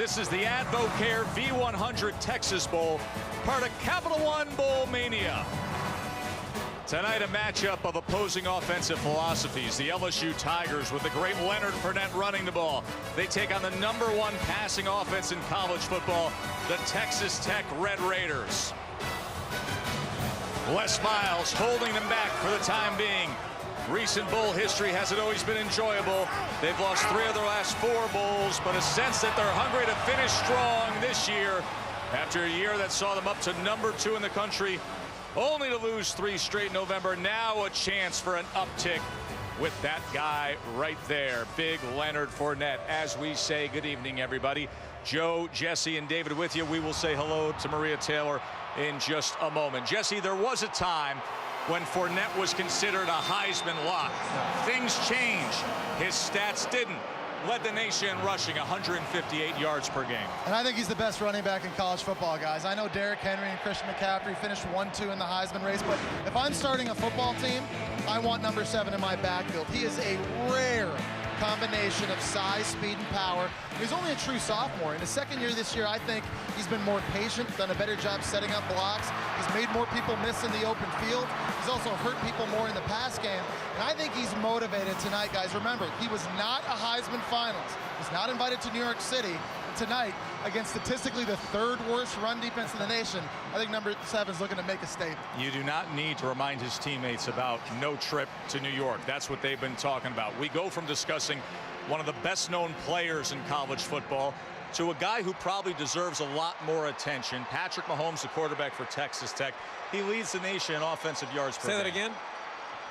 This is the Advocare V100 Texas Bowl, part of Capital One Bowl Mania. Tonight, a matchup of opposing offensive philosophies. The LSU Tigers with the great Leonard Fournette running the ball. They take on the #1 passing offense in college football, the Texas Tech Red Raiders. Les Miles holding them back for the time being. Recent bowl history hasn't always been enjoyable. They've lost 3 of their last 4 bowls, but a sense that they're hungry to finish strong this year after a year that saw them up to #2 in the country, only to lose 3 straight November. Now a chance for an uptick with that guy right there, big Leonard Fournette. As we say, good evening, everybody. Joe, Jesse, and David with you. We will say hello to Maria Taylor in just a moment. Jesse, there was a time when Fournette was considered a Heisman lock. Things changed. His stats didn't. Led the nation in rushing, 158 yards per game. And I think he's the best running back in college football, guys. I know Derrick Henry and Christian McCaffrey finished 1-2 in the Heisman race, but if I'm starting a football team, I want #7 in my backfield. He is a rare combination of size, speed, and power. He's only a true sophomore. In his second year this year, I think he's been more patient, done a better job setting up blocks. He's made more people miss in the open field. He's also hurt people more in the pass game. And I think he's motivated tonight, guys. Remember, he was not a Heisman finalist. He's not invited to New York City. And tonight, against statistically the 3rd worst run defense in the nation, I think #7 is looking to make a statement. You do not need to remind his teammates about no trip to New York. That's what they've been talking about. We go from discussing one of the best-known players in college football to a guy who probably deserves a lot more attention. Patrick Mahomes, the quarterback for Texas Tech. He leads the nation in offensive yards per game. Say that again?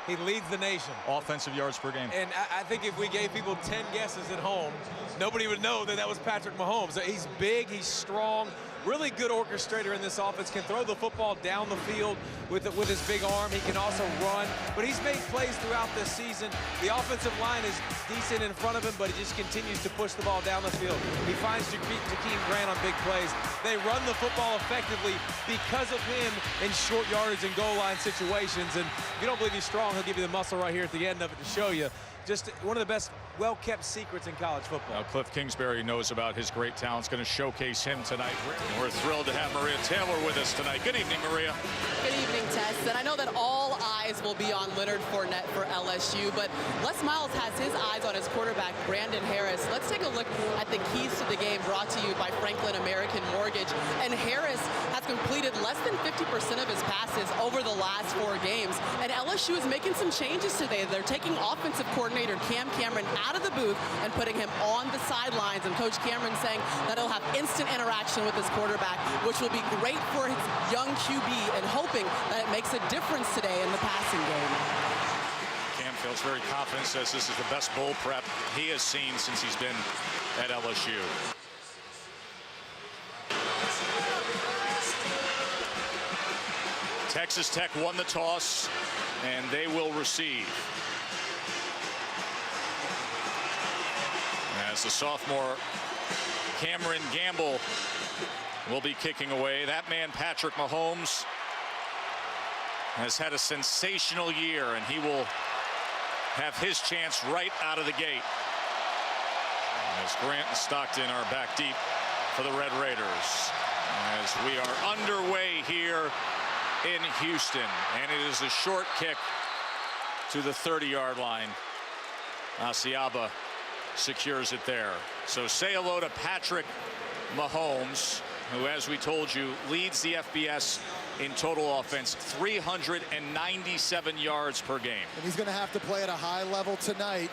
He leads the nation. Offensive yards per game. And I think if we gave people 10 guesses at home, nobody would know that that was Patrick Mahomes. He's big, he's strong, really good orchestrator in this offense, can throw the football down the field with his big arm. He can also run, but he's made plays throughout this season. The offensive line is decent in front of him, but he just continues to push the ball down the field. He finds Jakeem Grant on big plays. They run the football effectively because of him in short yardage and goal line situations. And if you don't believe he's strong, he'll give you the muscle right here at the end of it to show you. Just one of the best well-kept secrets in college football. Now, Cliff Kingsbury knows about his great talents, going to showcase him tonight. We're thrilled to have Maria Taylor with us tonight. Good evening, Maria. Good evening, Tess. And I know that all eyes will be on Leonard Fournette for LSU, but Les Miles has his eyes on his quarterback, Brandon Harris. Let's take a look at the keys to the game brought to you by Franklin American Mortgage. And Harris has completed less than 50% of his passes over the last 4 games. And LSU is making some changes today. They're taking offensive coordinator Cam Cameron out of the booth and putting him on the sidelines. And Coach Cameron saying that he'll have instant interaction with his quarterback, which will be great for his young QB, and hoping that it makes a difference today in the passing game. Cam feels very confident, says this is the best bowl prep he has seen since he's been at LSU. Texas Tech won the toss, and they will receive. As the sophomore Cameron Gamble will be kicking away. That man, Patrick Mahomes, has had a sensational year, and he will have his chance right out of the gate. As Grant and Stockton are back deep for the Red Raiders. As we are underway here in Houston, and it is a short kick to the 30-yard line. Asiaba secures it there. So say hello to Patrick Mahomes, who, as we told you, leads the FBS in total offense, 397 yards per game. And he's going to have to play at a high level tonight.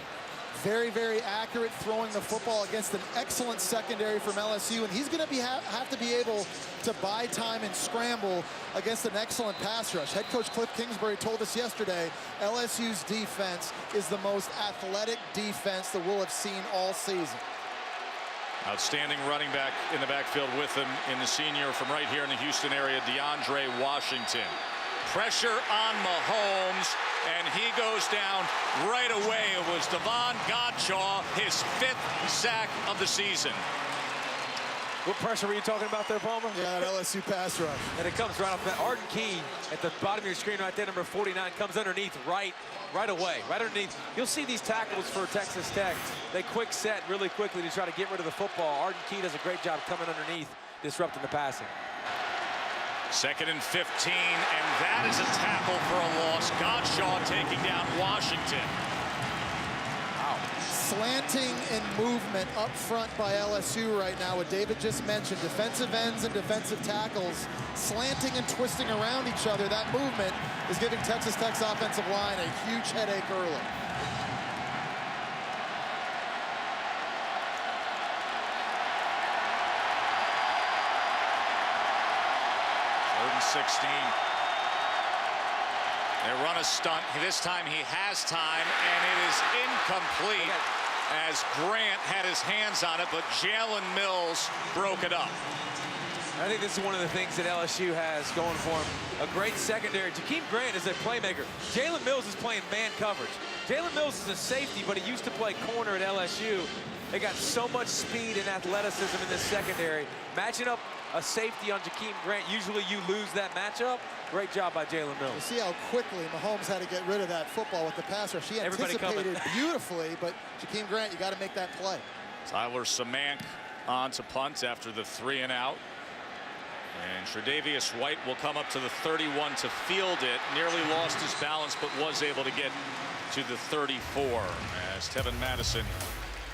Very, very accurate throwing the football against an excellent secondary from LSU, and he's going to have to be able to buy time and scramble against an excellent pass rush. Head coach Cliff Kingsbury told us yesterday LSU's defense is the most athletic defense that we'll have seen all season. Outstanding running back in the backfield with him in the senior from right here in the Houston area, DeAndre Washington. Pressure on Mahomes, and he goes down right away. It was Devon Godshaw, his 5th sack of the season. What pressure were you talking about there, Palmer? Yeah, that LSU pass rush. And it comes right off that. Arden Key at the bottom of your screen right there, number 49, comes underneath right away, right underneath. You'll see these tackles for Texas Tech. They quick set really quickly to try to get rid of the football. Arden Key does a great job coming underneath, disrupting the passing. 2nd and 15, and that is a tackle for a loss. Godshaw taking down Washington. Wow. Slanting and movement up front by LSU right now, what David just mentioned. Defensive ends and defensive tackles slanting and twisting around each other. That movement is giving Texas Tech's offensive line a huge headache early. Third and 16. They run a stunt. This time he has time, and it is incomplete as Grant had his hands on it, but Jalen Mills broke it up. I think this is one of the things that LSU has going for him. A great secondary. Jakeem Grant is a playmaker. Jalen Mills is playing man coverage. Jalen Mills is a safety, but he used to play corner at LSU. They got so much speed and athleticism in this secondary. Matching up a safety on Jakeem Grant, usually you lose that matchup. Great job by Jalen Mills. You see how quickly Mahomes had to get rid of that football with the passer. She anticipated beautifully, but Jakeem Grant, you got to make that play. Tyler Samank on to punt after the 3 and out. And Tre'Davious White will come up to the 31 to field it. Nearly lost his balance, but was able to get to the 34 as Tevin Madison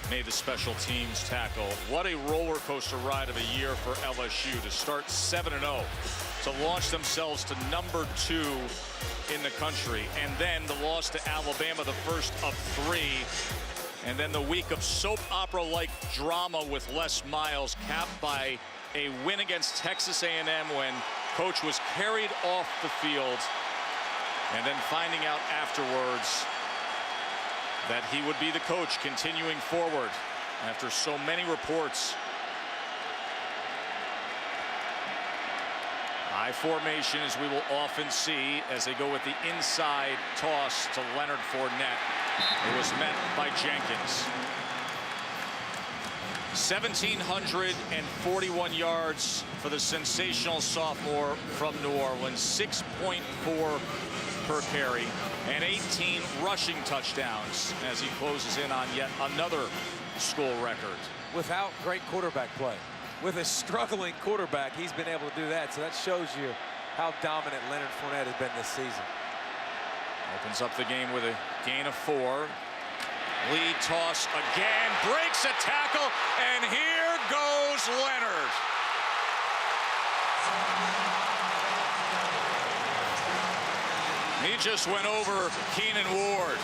made the special teams tackle. What a roller coaster ride of a year for LSU to start 7-0, to launch themselves to number 2 in the country, and then the loss to Alabama, the first of 3, and then the week of soap opera-like drama with Les Miles, capped by a win against Texas A&M when coach was carried off the field, and then finding out afterwards that he would be the coach continuing forward after so many reports. High formation, as we will often see, as they go with the inside toss to Leonard Fournette. It was met by Jenkins. 1,741 yards for the sensational sophomore from New Orleans, 6.4 per carry, and 18 rushing touchdowns as he closes in on yet another school record. Without great quarterback play. With a struggling quarterback, he's been able to do that. So that shows you how dominant Leonard Fournette has been this season. Opens up the game with a gain of 4. Lead toss again, breaks a tackle, and here goes Leonard. He just went over Keenan Ward.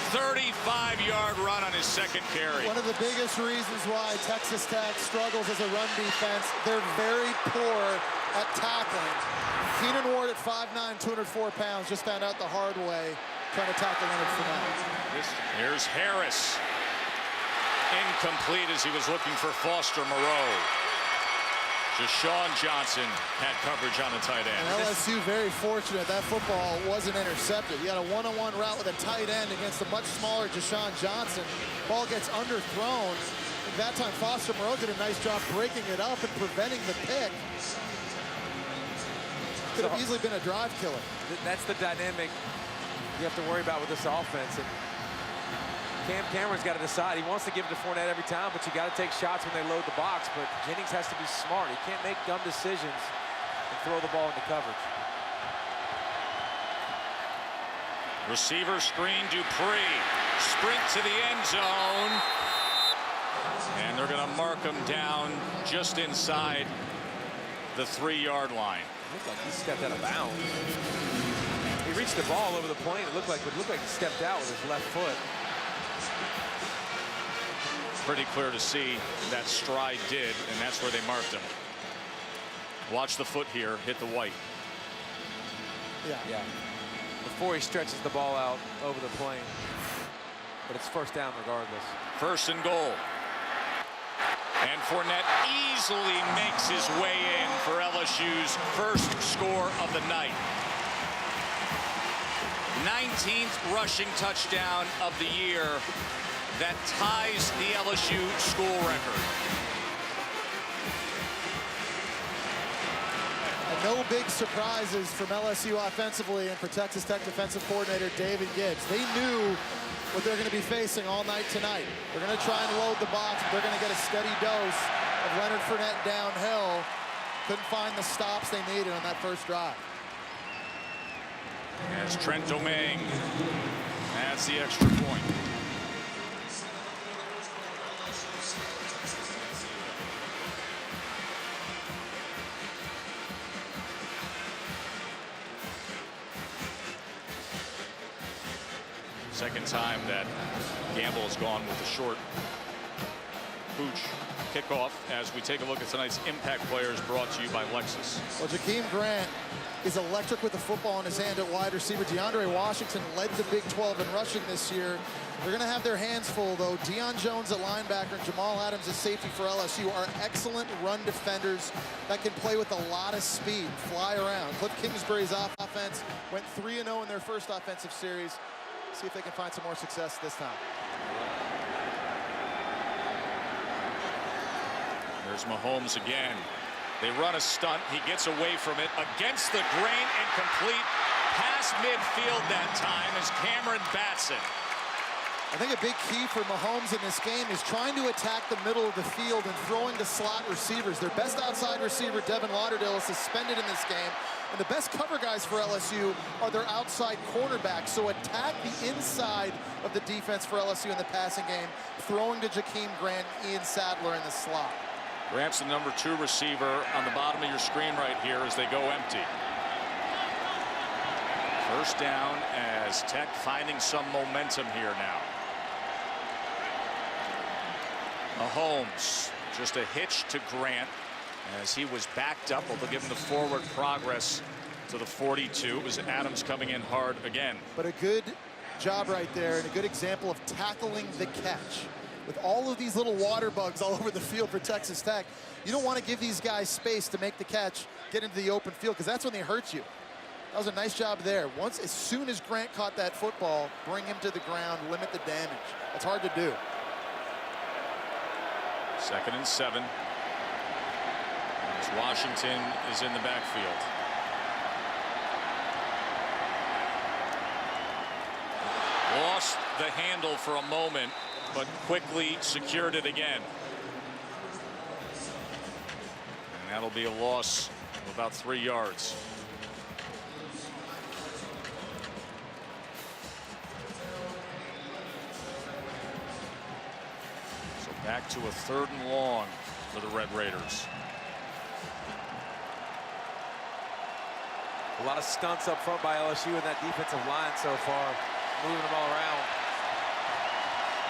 35-yard run on his second carry. One of the biggest reasons why Texas Tech struggles as a run defense, they're very poor at tackling. Keenan Ward at 5'9", 204 pounds, just found out the hard way trying to tackle Leonard Fournette. Here's Harris. Incomplete as he was looking for Foster Moreau. Deshaun Johnson had coverage on the tight end. And LSU very fortunate that football wasn't intercepted. You had a one-on-one route with a tight end against a much smaller Deshaun Johnson. Ball gets underthrown. At that time, Foster Moreau did a nice job breaking it up and preventing the pick. Could have easily been a drive killer. That's the dynamic you have to worry about with this offense. And Cam Cameron's got to decide. He wants to give it to Fournette every time, but you got to take shots when they load the box. But Jennings has to be smart. He can't make dumb decisions and throw the ball into coverage. Receiver screen, Dupree. Sprint to the end zone. And they're going to mark him down just inside the 3-yard line. Looked like he stepped out of bounds. He reached the ball over the plane. It looked like he stepped out with his left foot. Pretty clear to see that stride did, and that's where they marked him. Watch the foot here hit the white. Yeah. Before he stretches the ball out over the plane. But it's first down regardless. 1st and goal. And Fournette easily makes his way in for LSU's first score of the night. 19th rushing touchdown of the year. That ties the LSU school record. No big surprises from LSU offensively and for Texas Tech defensive coordinator David Gibbs. They knew what they're going to be facing all night tonight. They're going to try and load the box, but they're going to get a steady dose of Leonard Fournette downhill. Couldn't find the stops they needed on that first drive. As Trent Domingue adds the extra point. Second time that Gamble has gone with a short pooch kickoff as we take a look at tonight's impact players brought to you by Lexus. Well, Jakeem Grant is electric with the football in his hand at wide receiver. DeAndre Washington led the Big 12 in rushing this year. They're going to have their hands full, though. Deion Jones at linebacker and Jamal Adams at safety for LSU are excellent run defenders that can play with a lot of speed, fly around. Cliff Kingsbury's offense went 3-0 in their first offensive series. See if they can find some more success this time. There's Mahomes again. They run a stunt. He gets away from it against the grain and complete past midfield that time is Cameron Batson. I think a big key for Mahomes in this game is trying to attack the middle of the field and throwing to slot receivers. Their best outside receiver, Devin Lauderdale, is suspended in this game. And the best cover guys for LSU are their outside cornerbacks. So attack the inside of the defense for LSU in the passing game, throwing to Jakeem Grant, Ian Sadler in the slot. Grant's the number 2 receiver on the bottom of your screen right here as they go empty. First down as Tech finding some momentum here now. Mahomes, just a hitch to Grant as he was backed up. Well, they'll give him the forward progress to the 42. It was Adams coming in hard again. But a good job right there and a good example of tackling the catch. With all of these little water bugs all over the field for Texas Tech, you don't want to give these guys space to make the catch, get into the open field, because that's when they hurt you. That was a nice job there. As soon as Grant caught that football, bring him to the ground, limit the damage. That's hard to do. 2nd and 7. As Washington is in the backfield. Lost the handle for a moment, but quickly secured it again. And that'll be a loss of about 3 yards. So back to a 3rd and long for the Red Raiders. A lot of stunts up front by LSU in that defensive line so far, moving them all around.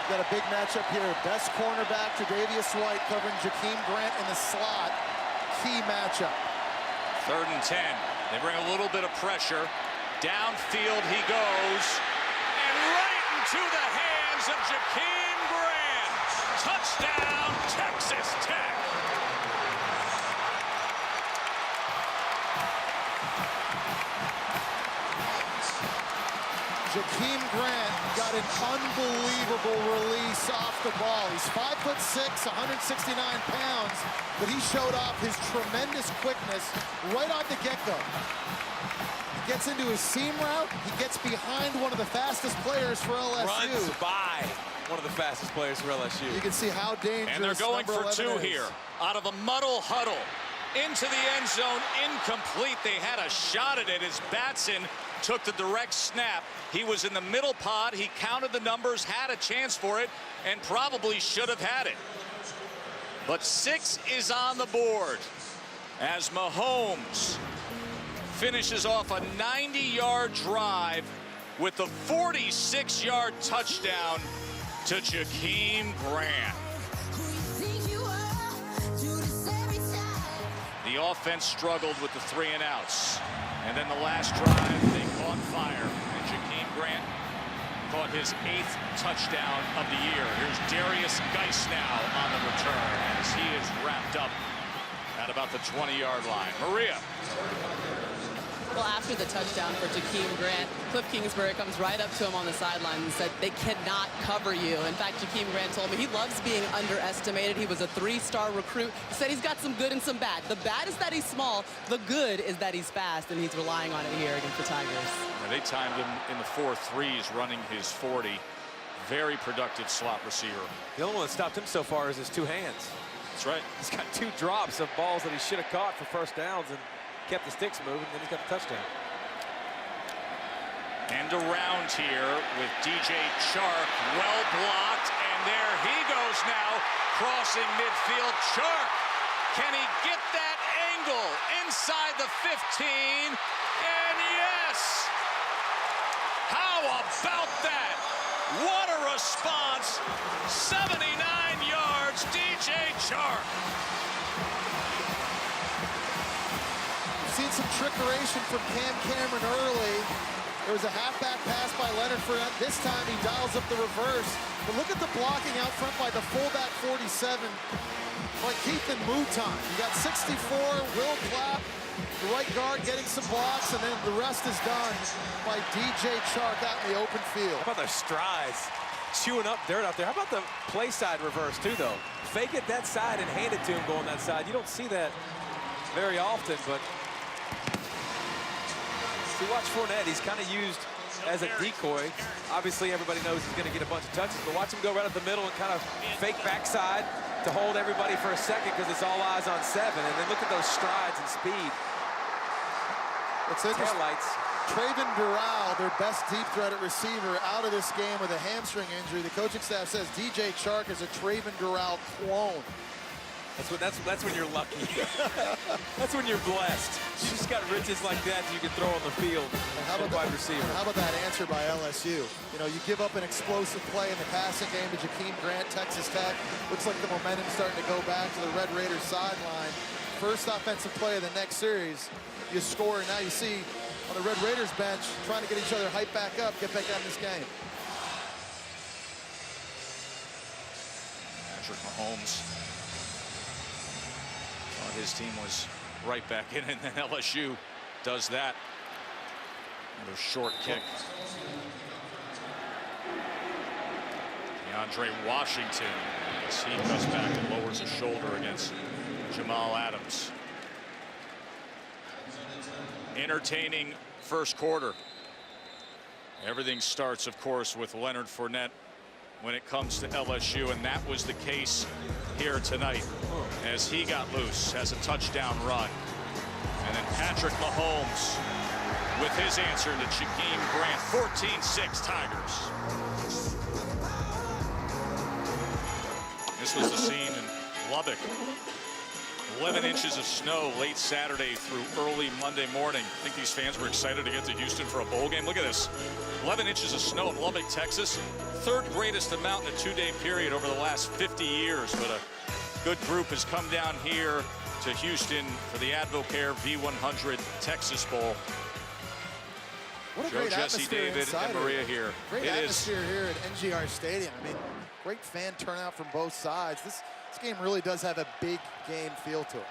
Got a big matchup here. Best cornerback, Tre'Davious White, covering Jakeem Grant in the slot. Key matchup. 3rd and 10. They bring a little bit of pressure. Downfield he goes. And right into the hands of Jakeem Grant. Touchdown, Texas Tech. Jakeem Grant got an unbelievable release off the ball. He's 5'6", 169 pounds, but he showed off his tremendous quickness right off the get-go. He gets into his seam route. He gets behind one of the fastest players for LSU. Runs by one of the fastest players for LSU. You can see how dangerous. And they're going for 2 here. Out of a muddle huddle. Into the end zone, incomplete. They had a shot at it as Batson took the direct snap. He was in the middle pod. He counted the numbers, had a chance for it, and probably should have had it. But 6 is on the board as Mahomes finishes off a 90-yard drive with the 46-yard touchdown to Jakeem Grant. The offense struggled with the 3 and outs. And then the last drive, they caught fire. And Jakeem Grant caught his 8th touchdown of the year. Here's Darius Geis now on the return as he is wrapped up at about the 20-yard line. Maria. Well, after the touchdown for Jakeem Grant, Cliff Kingsbury comes right up to him on the sideline and said, they cannot cover you. In fact, Jakeem Grant told me he loves being underestimated. He was a 3-star recruit. He said he's got some good and some bad. The bad is that he's small. The good is that he's fast, and he's relying on it here against the Tigers. And they timed him in the 4.3s, running his 40. Very productive slot receiver. The only one that stopped him so far is his 2 hands. That's right. He's got 2 drops of balls that he should have caught for first downs and kept the sticks moving, then he's got the touchdown. And around here with DJ Chark, well blocked, and there he goes now, crossing midfield. Chark, can he get that angle inside the 15? And yes! How about that? What a response! 79 yards, DJ Chark. Seen some trickeration from Cam Cameron early. There was a halfback pass by Leonard Fournette. This time he dials up the reverse. But look at the blocking out front by the fullback 47, like Keith and Mouton. You got 64, Will Clapp, the right guard getting some blocks, and then the rest is done by DJ Chark out in the open field. How about the strides? Chewing up dirt out there. How about the play side reverse too, though? Fake it that side and hand it to him going that side. You don't see that very often, but see, watch Fournette. He's kind of used as a decoy. Obviously, everybody knows he's going to get a bunch of touches, but watch him go right up the middle and kind of fake backside to hold everybody for a second because it's all eyes on 7. And then look at those strides and speed. It's interesting. Taillights. Traven Dural, their best deep threat at receiver, out of this game with a hamstring injury. The coaching staff says DJ Chark is a Traven Dural clone. That's when you're lucky. That's when you're blessed. You just got riches like that you can throw on the field. And how about wide receiver? How about that answer by LSU? You know, you give up an explosive play in the passing game to Jakeem Grant, Texas Tech. Looks like the momentum's starting to go back to the Red Raiders sideline. First offensive play of the next series, you score, and now you see on the Red Raiders bench trying to get each other hyped back up, get back out in this game. Patrick Mahomes. His team was right back in, and then LSU does that. Another short kick. DeAndre Washington, as he goes back and lowers his shoulder against Jamal Adams. Entertaining first quarter. Everything starts, of course, with Leonard Fournette when it comes to LSU, and that was the case here tonight as he got loose, has a touchdown run. And then Patrick Mahomes with his answer to Jakeem Grant. 14-6 Tigers. This was the scene in Lubbock. 11 inches of snow late Saturday through early Monday morning. I think these fans were excited to get to Houston for a bowl game. Look at this. 11 inches of snow in Lubbock, Texas. Third greatest amount in a 2-day period over the last 50 years. But a good group has come down here to Houston for the Advocare V100 Texas Bowl. What a Joe, great Jesse, atmosphere David, inside and Maria here. Great atmosphere here at NGR Stadium. I mean, great fan turnout from both sides. This game really does have a big game feel to it.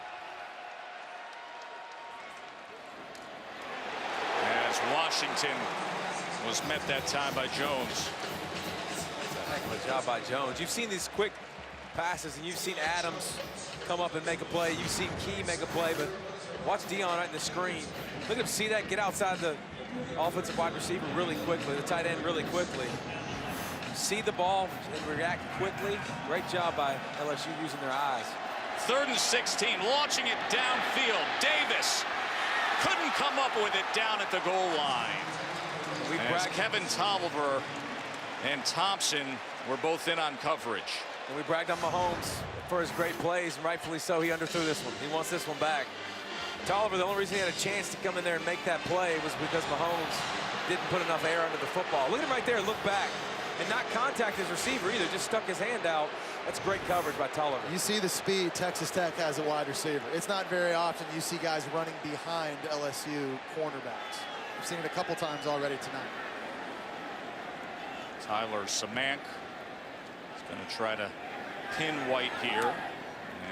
As Washington was met that time by Jones. Heck of a job by Jones. You've seen these quick passes, and you've seen Adams come up and make a play. You've seen Key make a play, but watch Dion right in the screen. Look at him see that, get outside the offensive wide receiver really quickly, the tight end really quickly. See the ball and react quickly. Great job by LSU using their eyes. 3rd and 16, launching it downfield. Davis couldn't come up with it down at the goal line. As Kevin Tolliver and Thompson were both in on coverage. And we bragged on Mahomes for his great plays, and rightfully so. He underthrew this one. He wants this one back. Tolliver, the only reason he had a chance to come in there and make that play was because Mahomes didn't put enough air under the football. Look at him right there, look back, and not contact his receiver either, just stuck his hand out. That's great coverage by Tolliver. You see the speed Texas Tech has a wide receiver. It's not very often you see guys running behind LSU cornerbacks. We've seen it a couple times already tonight. Tyler Samant is going to try to pin White here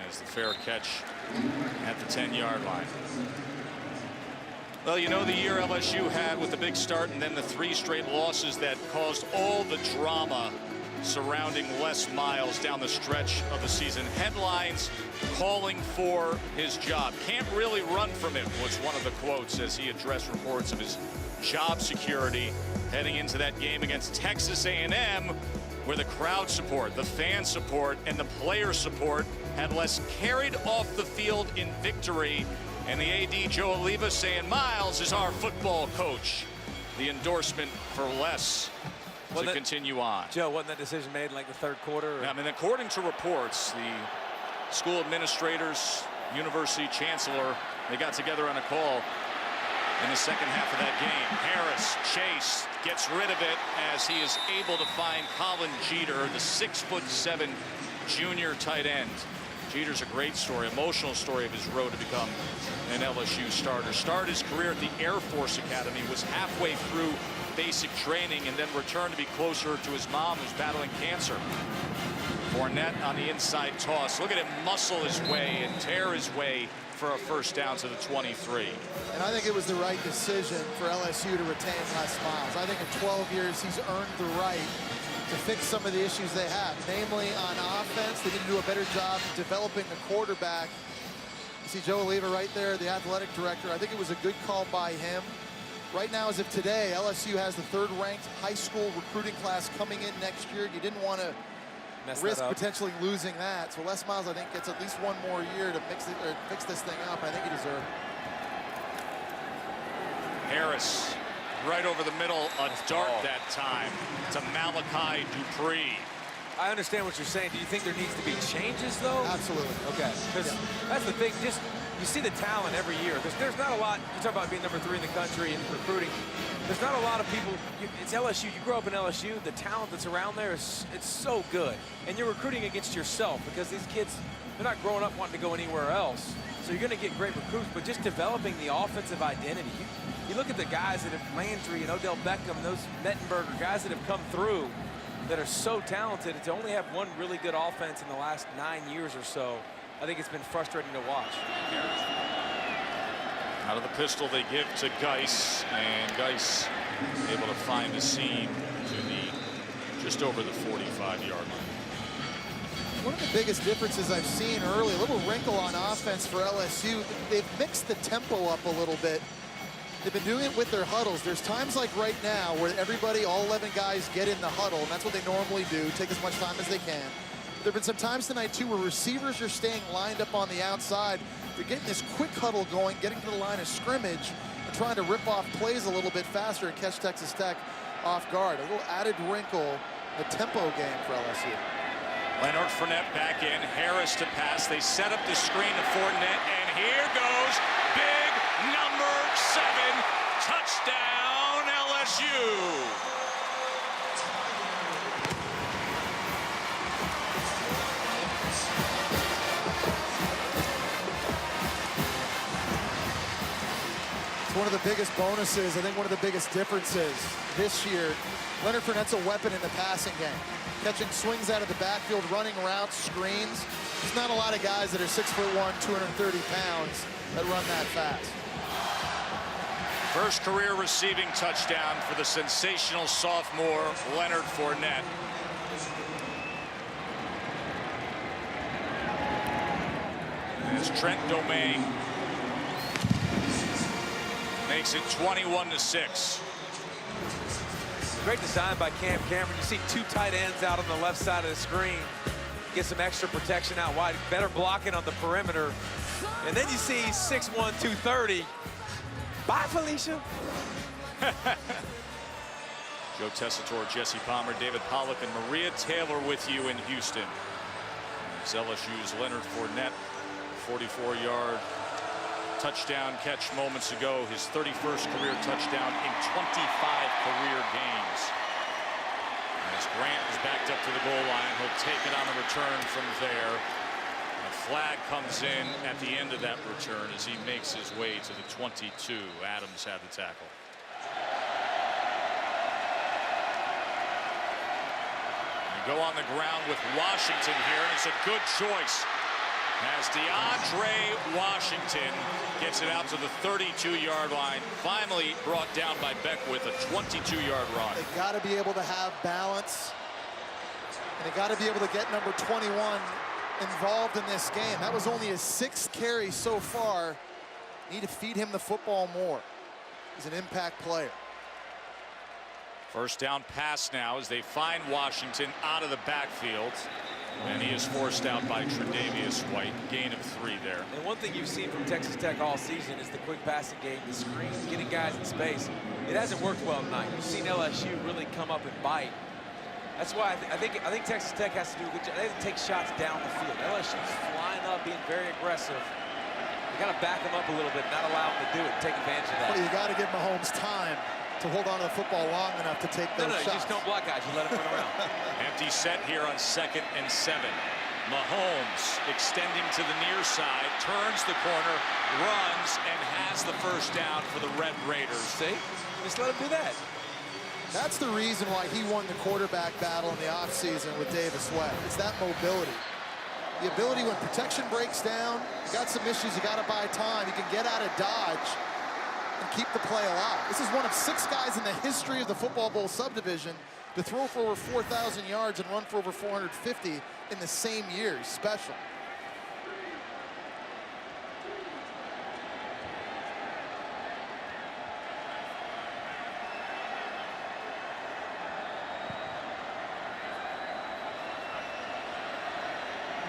as the fair catch at the 10-yard line. Well, you know the year LSU had with the big start and then the 3 straight losses that caused all the drama surrounding Les Miles down the stretch of the season. Headlines calling for his job. Can't really run from it was one of the quotes as he addressed reports of his job security heading into that game against Texas A&M, where the crowd support, the fan support, and the player support had Les carried off the field in victory. And the AD, Joe Oliva, saying Miles is our football coach. The endorsement for Les to continue on. Joe, wasn't that decision made in like the 3rd quarter? I mean, according to reports, the school administrators, university chancellor, they got together on a call in the second half of that game. Harris, Chase gets rid of it as he is able to find Colin Jeter, the 6'7" junior tight end. Jeter's a great story, emotional story of his road to become an LSU starter. Started his career at the Air Force Academy, was halfway through basic training, and then returned to be closer to his mom, who's battling cancer. Fournette on the inside toss. Look at him muscle his way and tear his way for a first down to the 23. And I think it was the right decision for LSU to retain Les Miles. I think in 12 years he's earned the right to fix some of the issues they have, namely on offense. They need to do a better job developing the quarterback. You see Joe Oliva right there, the athletic director. I think it was a good call by him. Right now, as of today, LSU has the 3rd-ranked high school recruiting class coming in next year. You didn't want to risk potentially losing that. So Les Miles, I think, gets at least one more year to fix this thing up. I think he deserved it. Harris right over the middle, a dart that time to Malachi Dupree. I understand what you're saying. Do you think there needs to be changes, though? Absolutely. Okay, because that's the thing. Just you see the talent every year. Because there's not a lot. You talk about being number 3 in the country and recruiting. There's not a lot of people. It's LSU. You grow up in LSU. The talent that's around there it's so good, and you're recruiting against yourself because these kids, they're not growing up wanting to go anywhere else. So you're going to get great recruits, but just developing the offensive identity. You look at the guys that have Landry and Odell Beckham, those Mettenberger guys that have come through that are so talented. To only have one really good offense in the last 9 years or so, I think it's been frustrating to watch. Out of the pistol they give to Geis, and Geis able to find the seam to the just over the 45-yard line. One of the biggest differences I've seen early, a little wrinkle on offense for LSU. They've mixed the tempo up a little bit. They've been doing it with their huddles. There's times like right now where everybody, all 11 guys, get in the huddle, and that's what they normally do, take as much time as they can. There have been some times tonight, too, where receivers are staying lined up on the outside. They're getting this quick huddle going, getting to the line of scrimmage, and trying to rip off plays a little bit faster and catch Texas Tech off guard. A little added wrinkle, the tempo game for LSU. Leonard Fournette back in, Harris to pass. They set up the screen to Fournette, and here goes big number 7, touchdown LSU. It's one of the biggest bonuses, I think one of the biggest differences this year. Leonard Fournette's a weapon in the passing game. Catching swings out of the backfield, running routes, screens. There's not a lot of guys that are 6'1", 230 pounds that run that fast. First career receiving touchdown for the sensational sophomore Leonard Fournette. And it's Trent Domingue. Makes it 21-6. Great design by Cam Cameron. You see 2 tight ends out on the left side of the screen. Get some extra protection out wide. Better blocking on the perimeter. And then you see 6'1", 230. Bye, Felicia. Joe Tessitore, Jesse Palmer, David Pollock, and Maria Taylor with you in Houston. It's LSU's Leonard Fournette, 44-yard touchdown catch moments ago, his 31st career touchdown in 25 career games. As Grant is backed up to the goal line, he'll take it on the return from there. A flag comes in at the end of that return as he makes his way to the 22. Adams had the tackle. You go on the ground with Washington here, and it's a good choice. as DeAndre Washington gets it out to the 32-yard line. Finally brought down by Beckwith, a 22-yard run. They got to be able to have balance, and they got to be able to get number 21 involved in this game. That was only his 6th carry so far. Need to feed him the football more. He's an impact player. First down pass now as they find Washington out of the backfield. And he is forced out by Tre'Davious White. Gain of 3 there. And one thing you've seen from Texas Tech all season is the quick passing game, the screens, getting guys in space. It hasn't worked well tonight. You've seen LSU really come up and bite. That's why I think Texas Tech has to do a good job. They have to take shots down the field. LSU's flying up, being very aggressive. You got to back them up a little bit, not allow them to do it, take advantage of that. Well, you got to give Mahomes time to hold on to the football long enough to take those shots. You just don't block guys. You let them run around. Empty set here on 2nd and 7. Mahomes extending to the near side, turns the corner, runs, and has the first down for the Red Raiders. See? Just let him do that. That's the reason why he won the quarterback battle in the offseason with Davis Webb. It's that mobility. The ability when protection breaks down, you got some issues, you got to buy time. You can get out of dodge and keep the play alive. This is one of 6 guys in the history of the Football Bowl subdivision to throw for over 4,000 yards and run for over 450 in the same year. Special.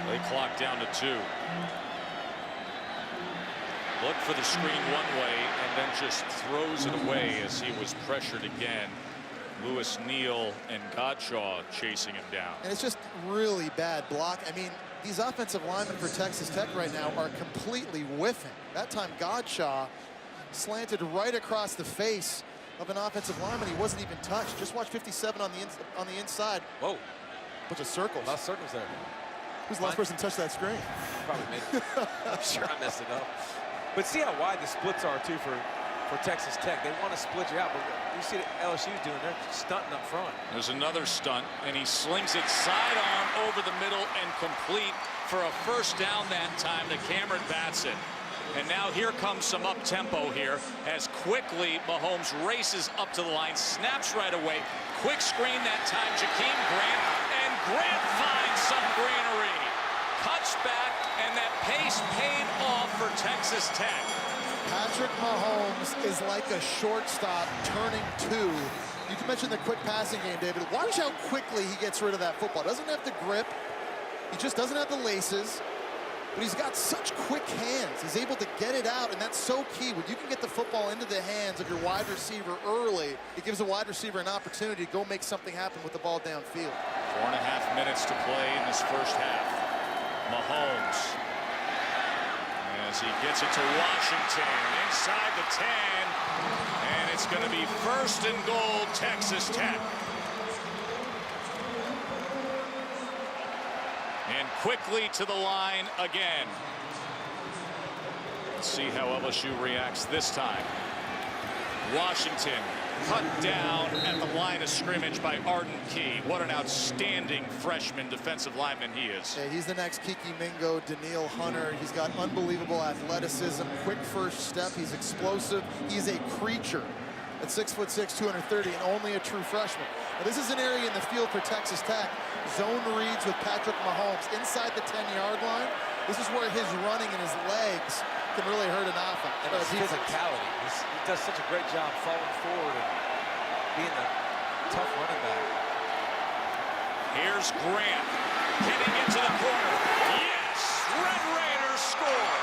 They clock down to 2. Look for the screen one way and then just throws it away as he was pressured again. Lewis Neal and Godshaw chasing him down. And it's just really bad block. I mean, these offensive linemen for Texas Tech right now are completely whiffing. That time Godshaw slanted right across the face of an offensive lineman. He wasn't even touched. Just watch 57 on the inside. Whoa. Bunch of circles. A lot of circles there. Who's the last person to touch that screen? Probably me. I'm sure I messed it up. But see how wide the splits are, too, for Texas Tech. They want to split you out, but you see what LSU's doing. They're stunting up front. There's another stunt, and he slings it sidearm over the middle and complete for a first down that time to Cameron Batson. And now here comes some up-tempo here as quickly Mahomes races up to the line, snaps right away. Quick screen that time, Jakeem Grant, and Grant finds some greenery. Cuts back, and that pace paid off for Texas Tech. Patrick Mahomes is like a shortstop turning 2. You mentioned the quick passing game, David. Watch how quickly he gets rid of that football. Doesn't have the grip. He just doesn't have the laces. But he's got such quick hands. He's able to get it out, and that's so key. When you can get the football into the hands of your wide receiver early, it gives a wide receiver an opportunity to go make something happen with the ball downfield. 4.5 minutes to play in this first half. Mahomes, as he gets it to Washington, inside the 10, and it's going to be 1st and goal, Texas Tech. And quickly to the line again. Let's see how LSU reacts this time. Washington cut down at the line of scrimmage by Arden Key. What an outstanding freshman defensive lineman he is. Yeah, he's the next Kiki Mingo, Daniil Hunter. He's got unbelievable athleticism, quick first step. He's explosive. He's a creature at 6'6", 230, and only a true freshman. Now, this is an area in the field for Texas Tech. Zone reads with Patrick Mahomes inside the 10-yard line. This is where his running and his legs can really hurt an offense. And his physicality. He does such a great job falling forward and being a tough running back. Here's Grant getting into the corner. Yes! Red Raiders score!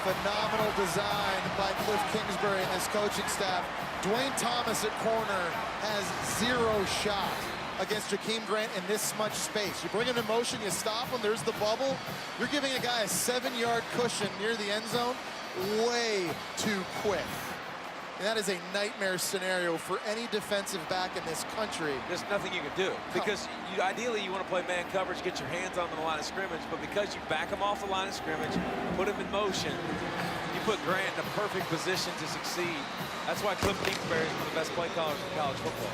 Phenomenal design by Cliff Kingsbury and his coaching staff. Dwayne Thomas at corner has 0 shot against Jakeem Grant in this much space. You bring him in motion, you stop him, there's the bubble. You're giving a guy a 7-yard cushion near the end zone way too quick. And that is a nightmare scenario for any defensive back in this country. There's nothing you can do because ideally you want to play man coverage, get your hands on the line of scrimmage, but because you back him off the line of scrimmage, put him in motion, you put Grant in a perfect position to succeed. That's why Cliff Kingsbury is one of the best play callers in college football.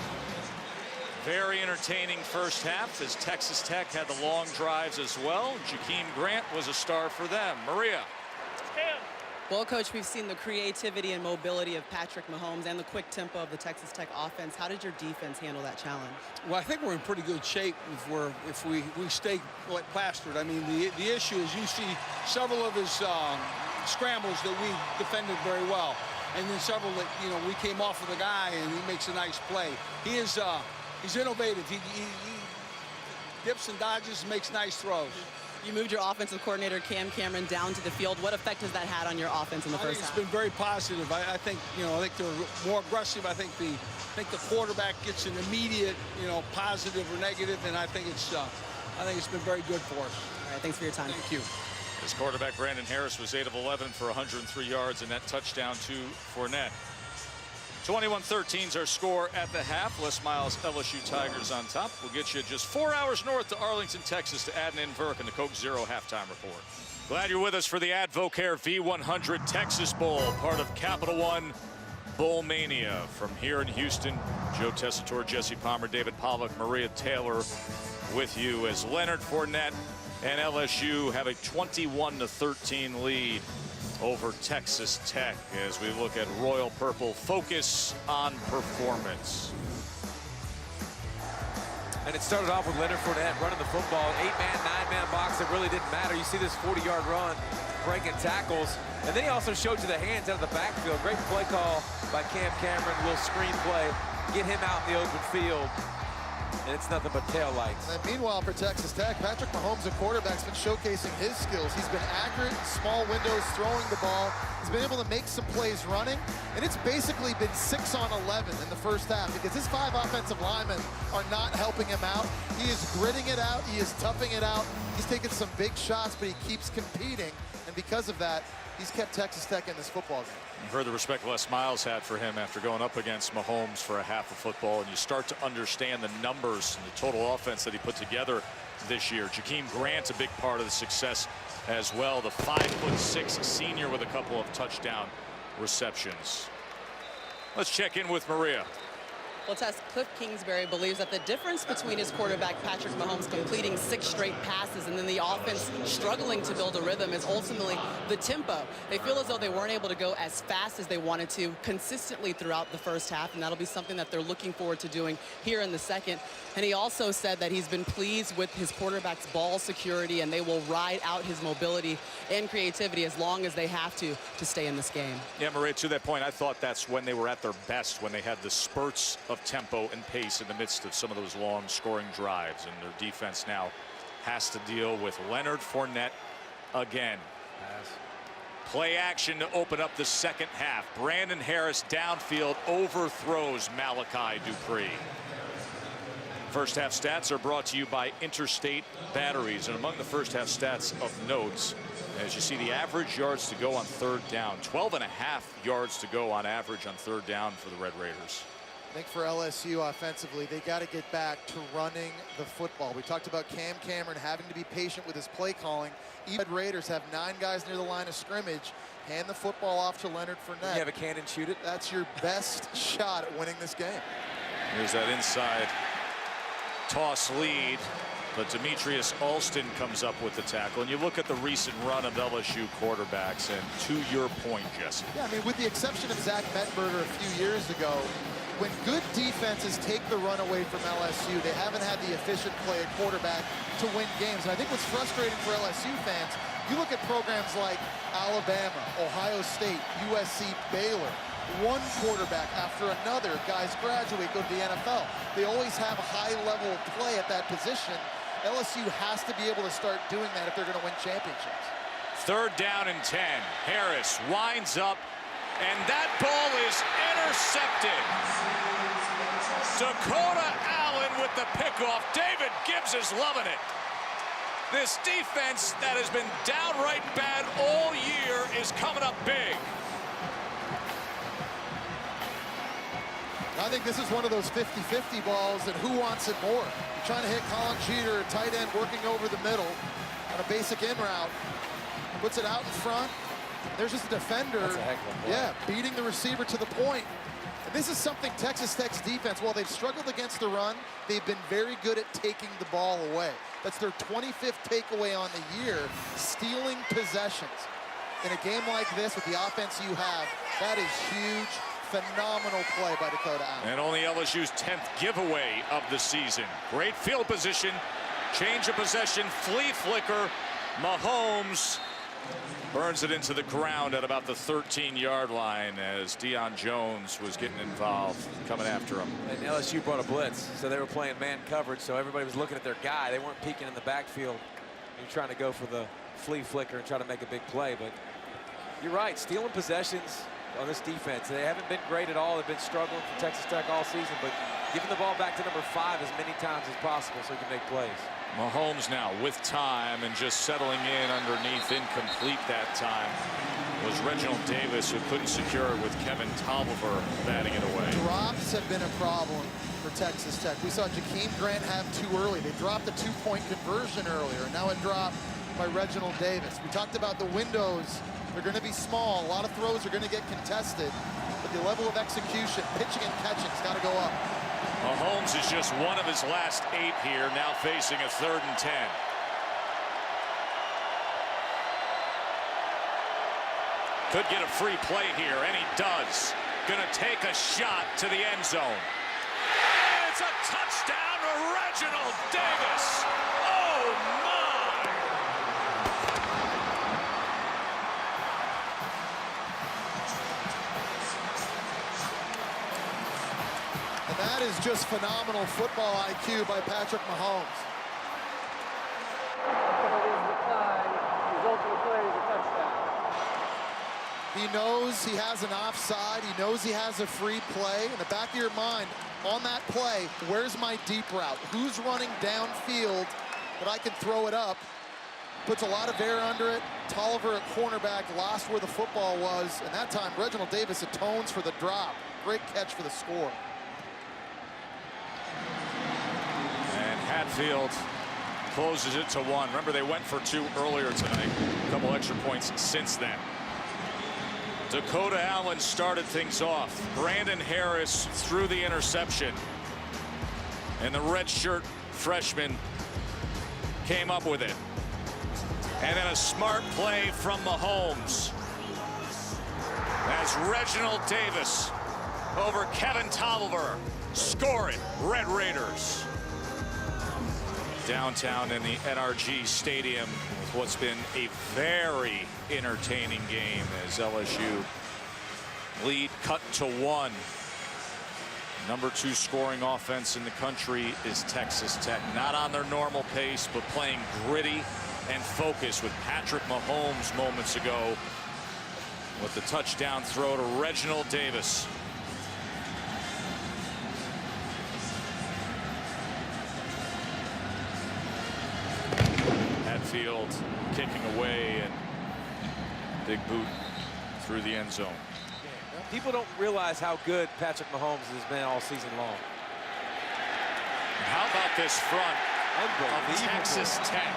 Very entertaining first half as Texas Tech had the long drives as well. Jakeem Grant was a star for them. Maria. Well, Coach, we've seen the creativity and mobility of Patrick Mahomes and the quick tempo of the Texas Tech offense. How did your defense handle that challenge? Well, I think we're in pretty good shape if we stay plastered. I mean, the issue is you see several of his scrambles that we defended very well, and then several that, you know, we came off of the guy and he makes a nice play. He is he's innovative. He dips and dodges, makes nice throws. You moved your offensive coordinator, Cam Cameron, down to the field. What effect has that had on your offense in the first half? It's been very positive. I think, you know, I think they're more aggressive. I think the quarterback gets an immediate, you know, positive or negative, and I think it's been very good for us. All right, thanks for your time. Thank you. His quarterback, Brandon Harris, was 8 of 11 for 103 yards and that touchdown to Fournette. 21-13 is our score at the half. Les Miles, LSU Tigers on top. We'll get you just 4 hours north to Arlington, Texas to Adnan Verk in the Coke Zero halftime report. Glad you're with us for the Advocare V100 Texas Bowl, part of Capital One Bowl Mania. From here in Houston, Joe Tessitore, Jesse Palmer, David Pollock, Maria Taylor with you as Leonard Fournette and LSU have a 21-13 lead over Texas Tech as we look at Royal Purple focus on performance. And it started off with Leonard Fournette running the football, 8-man, 9-man box. It really didn't matter. You see this 40-yard run, breaking tackles. And then he also showed you the hands out of the backfield. Great play call by Cam Cameron, little screen play. Get him out in the open field. And it's nothing but tail lights. And meanwhile, for Texas Tech, Patrick Mahomes, the quarterback's been showcasing his skills. He's been accurate, small windows, throwing the ball. He's been able to make some plays running, and it's basically been 6 on 11 in the first half because his 5 offensive linemen are not helping him out. He is gritting it out. He is toughing it out. He's taking some big shots, but he keeps competing, and because of that, he's kept Texas Tech in this football game. You've heard the respect Les Miles had for him after going up against Mahomes for a half of football, and you start to understand the numbers and the total offense that he put together this year. Jakeem Grant's a big part of the success as well. The 5'6" senior with a couple of touchdown receptions. Let's check in with Maria. Well, Tess, Cliff Kingsbury believes that the difference between his quarterback, Patrick Mahomes, completing 6 straight passes and then the offense struggling to build a rhythm is ultimately the tempo. They feel as though they weren't able to go as fast as they wanted to consistently throughout the first half, and that'll be something that they're looking forward to doing here in the second. And he also said that he's been pleased with his quarterback's ball security, and they will ride out his mobility and creativity as long as they have to stay in this game. Yeah, Maria, to that point, I thought that's when they were at their best, when they had the spurts of tempo and pace in the midst of some of those long scoring drives, and their defense now has to deal with Leonard Fournette again. Play action to open up the second half. Brandon Harris downfield overthrows Malachi Dupree. First half stats are brought to you by Interstate Batteries, and among the first half stats of notes, as you see, the average yards to go on third down, 12.5 yards to go on average on third down for the Red Raiders. I think for LSU offensively, they got to get back to running the football. We talked about Cam Cameron having to be patient with his play calling. Even Raiders have 9 guys near the line of scrimmage. Hand the football off to Leonard Fournette. You have a cannon, shoot it. That's your best shot at winning this game. Here's that inside toss lead, but Demetrius Alston comes up with the tackle. And you look at the recent run of LSU quarterbacks, and to your point, Jesse. Yeah, I mean, with the exception of Zach Mettenberger a few years ago, when good defenses take the run away from LSU, they haven't had the efficient play at quarterback to win games. And I think what's frustrating for LSU fans, you look at programs like Alabama, Ohio State, USC, Baylor, one quarterback after another, guys graduate, go to the NFL. They always have a high level of play at that position. LSU has to be able to start doing that if they're going to win championships. Third down and 10. Harris winds up, and that ball is intercepted. Dakota Allen with the pickoff. David Gibbs is loving it. This defense that has been downright bad all year is coming up big. I think this is one of those 50-50 balls, and who wants it more? You're trying to hit Colin Jeter, tight end, working over the middle on a basic in route. Puts it out in front. There's just a defender, That's a heck of a play. yeah, beating the receiver to the point. And this is something Texas Tech's defense, while they've struggled against the run, they've been very good at taking the ball away. That's their 25th takeaway on the year, stealing possessions. In a game like this, with the offense you have, that is huge. Phenomenal play by Dakota Allen. And only LSU's 10th giveaway of the season. Great field position, change of possession, flea flicker. Mahomes burns it into the ground at about the 13-yard line as Deion Jones was getting involved, coming after him. And LSU brought a blitz, so they were playing man coverage, so everybody was looking at their guy. They weren't peeking in the backfield. You're trying to go for the flea flicker and try to make a big play, but you're right, stealing possessions on this defense. They haven't been great at all. They've been struggling for Texas Tech all season, but giving the ball back to number 5 as many times as possible so he can make plays. Mahomes now with time and just settling in underneath, incomplete that time. Was Reginald Davis, who couldn't secure it with Kevin Tolliver batting it away. Drops have been a problem for Texas Tech. We saw Jakeem Grant have too early. They dropped the 2-point conversion earlier. Now a drop by Reginald Davis. We talked about the windows. They're going to be small. A lot of throws are going to get contested. But the level of execution, pitching and catching, has got to go up. Mahomes is just one of his last 8 here, now facing a 3rd and 10. Could get a free play here, and he does. Gonna take a shot to the end zone. And it's a touchdown to Reginald Davis. Oh my! And that is just phenomenal football IQ by Patrick Mahomes. He knows he has an offside. He knows he has a free play. In the back of your mind, on that play, where's my deep route? Who's running downfield that I can throw it up? Puts a lot of air under it. Tolliver at cornerback lost where the football was. And that time, Reginald Davis atones for the drop. Great catch for the score. And Hatfield closes it to 1. Remember, they went for 2 earlier tonight. A couple extra points since then. Dakota Allen started things off. Brandon Harris threw the interception. And the redshirt freshman came up with it. And then a smart play from Mahomes. As Reginald Davis over Kevin Tolliver score it. Red Raiders. Downtown in the NRG Stadium with what's been a very entertaining game as LSU lead cut to 1. Number 2 scoring offense in the country is Texas Tech. Not on their normal pace, but playing gritty and focused with Patrick Mahomes moments ago with the touchdown throw to Reginald Davis. Hatfield kicking away and big boot through the end zone. People don't realize how good Patrick Mahomes has been all season long. How about this front of Texas Tech?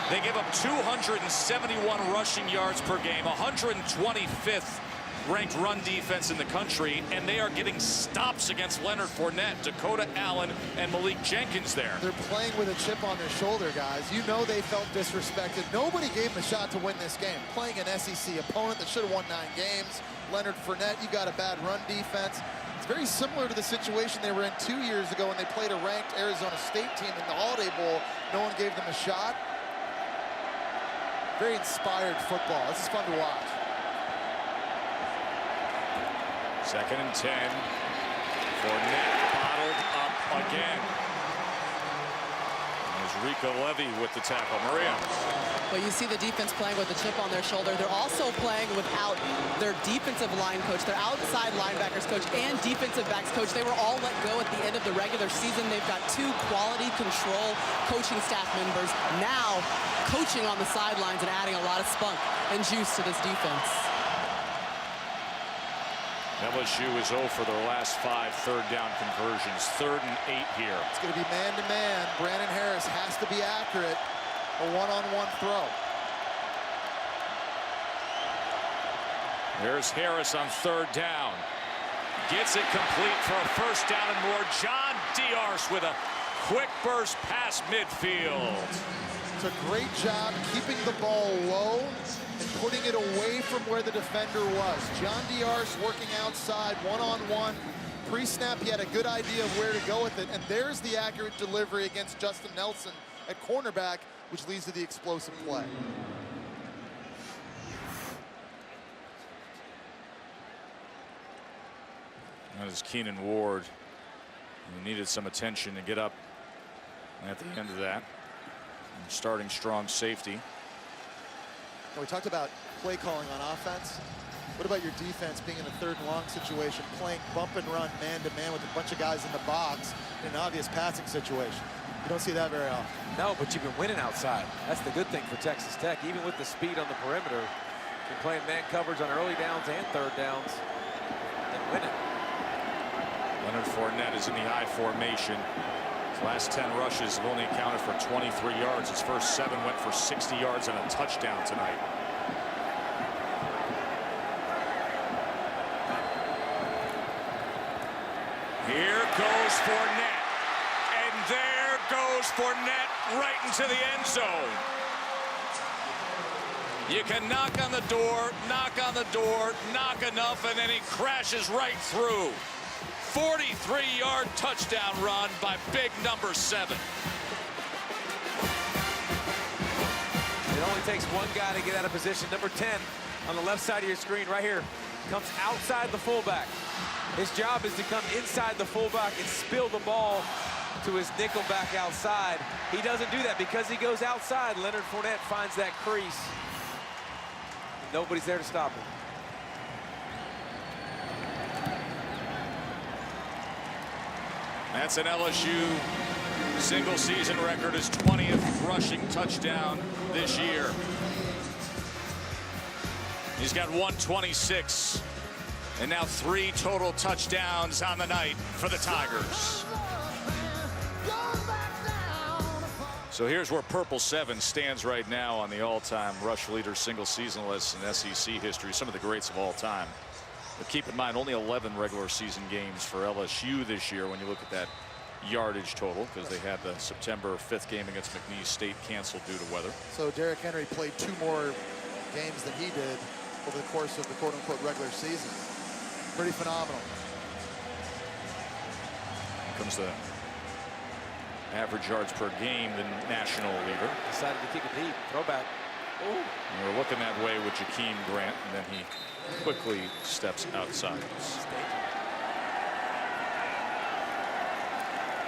They give up 271 rushing yards per game, 125th ranked run defense in the country, and they are getting stops against Leonard Fournette, Dakota Allen, and Malik Jenkins there. They're playing with a chip on their shoulder, guys. You know they felt disrespected. Nobody gave them a shot to win this game. Playing an SEC opponent that should have won 9 games. Leonard Fournette, you got a bad run defense. It's very similar to the situation they were in 2 years ago when they played a ranked Arizona State team in the Holiday Bowl. No one gave them a shot. Very inspired football. This is fun to watch. 2nd and 10. Fournette bottled up again. There's Rico Levy with the tackle. Maria. Well, you see the defense playing with a chip on their shoulder. They're also playing without their defensive line coach, their outside linebackers coach, and defensive backs coach. They were all let go at the end of the regular season. They've got 2 quality control coaching staff members now coaching on the sidelines and adding a lot of spunk and juice to this defense. LSU is 0 for their last 5 third down conversions. 3rd and 8 here. It's going to be man-to-man. Brandon Harris has to be accurate. A one-on-one throw. There's Harris on 3rd down. Gets it complete for a 1st down and more. John Diarse with a quick burst past midfield. It's a great job keeping the ball low and putting it away from where the defender was. John Diarse working outside, one-on-one. Pre-snap, he had a good idea of where to go with it, and there's the accurate delivery against Justin Nelson at cornerback, which leads to the explosive play. That is Keenan Ward, who needed some attention to get up at the end of that. And starting strong safety. We talked about play calling on offense. What about your defense being in a 3rd and long situation, playing bump and run man-to-man with a bunch of guys in the box in an obvious passing situation? You don't see that very often. No, but you've been winning outside. That's the good thing for Texas Tech. Even with the speed on the perimeter, you're playing man coverage on early downs and 3rd downs and winning. Leonard Fournette is in the I formation. His last 10 rushes have only accounted for 23 yards. His first 7 went for 60 yards and a touchdown tonight. Here goes Fournette. And there goes Fournette right into the end zone. You can knock on the door, knock enough, and then he crashes right through. 43-yard touchdown run by big number 7. It only takes one guy to get out of position. Number 10 on the left side of your screen right here comes outside the fullback. His job is to come inside the fullback and spill the ball to his nickel back outside. He doesn't do that because he goes outside. Leonard Fournette finds that crease. Nobody's there to stop him. That's an LSU single season record, his 20th rushing touchdown this year. He's got 126 and now 3 total touchdowns on the night for the Tigers. So here's where Purple 7 stands right now on the all-time rush leader single season list in SEC history, some of the greats of all time. But keep in mind, only 11 regular season games for LSU this year when you look at that yardage total, because they had the September 5th game against McNeese State canceled due to weather. So Derrick Henry played 2 more games than he did over the course of the quote-unquote regular season. Pretty phenomenal. Here comes the average yards per game, the national leader. Decided to kick it deep. Throwback. Ooh. We were looking that way with Jakeem Grant, and then he quickly steps outside.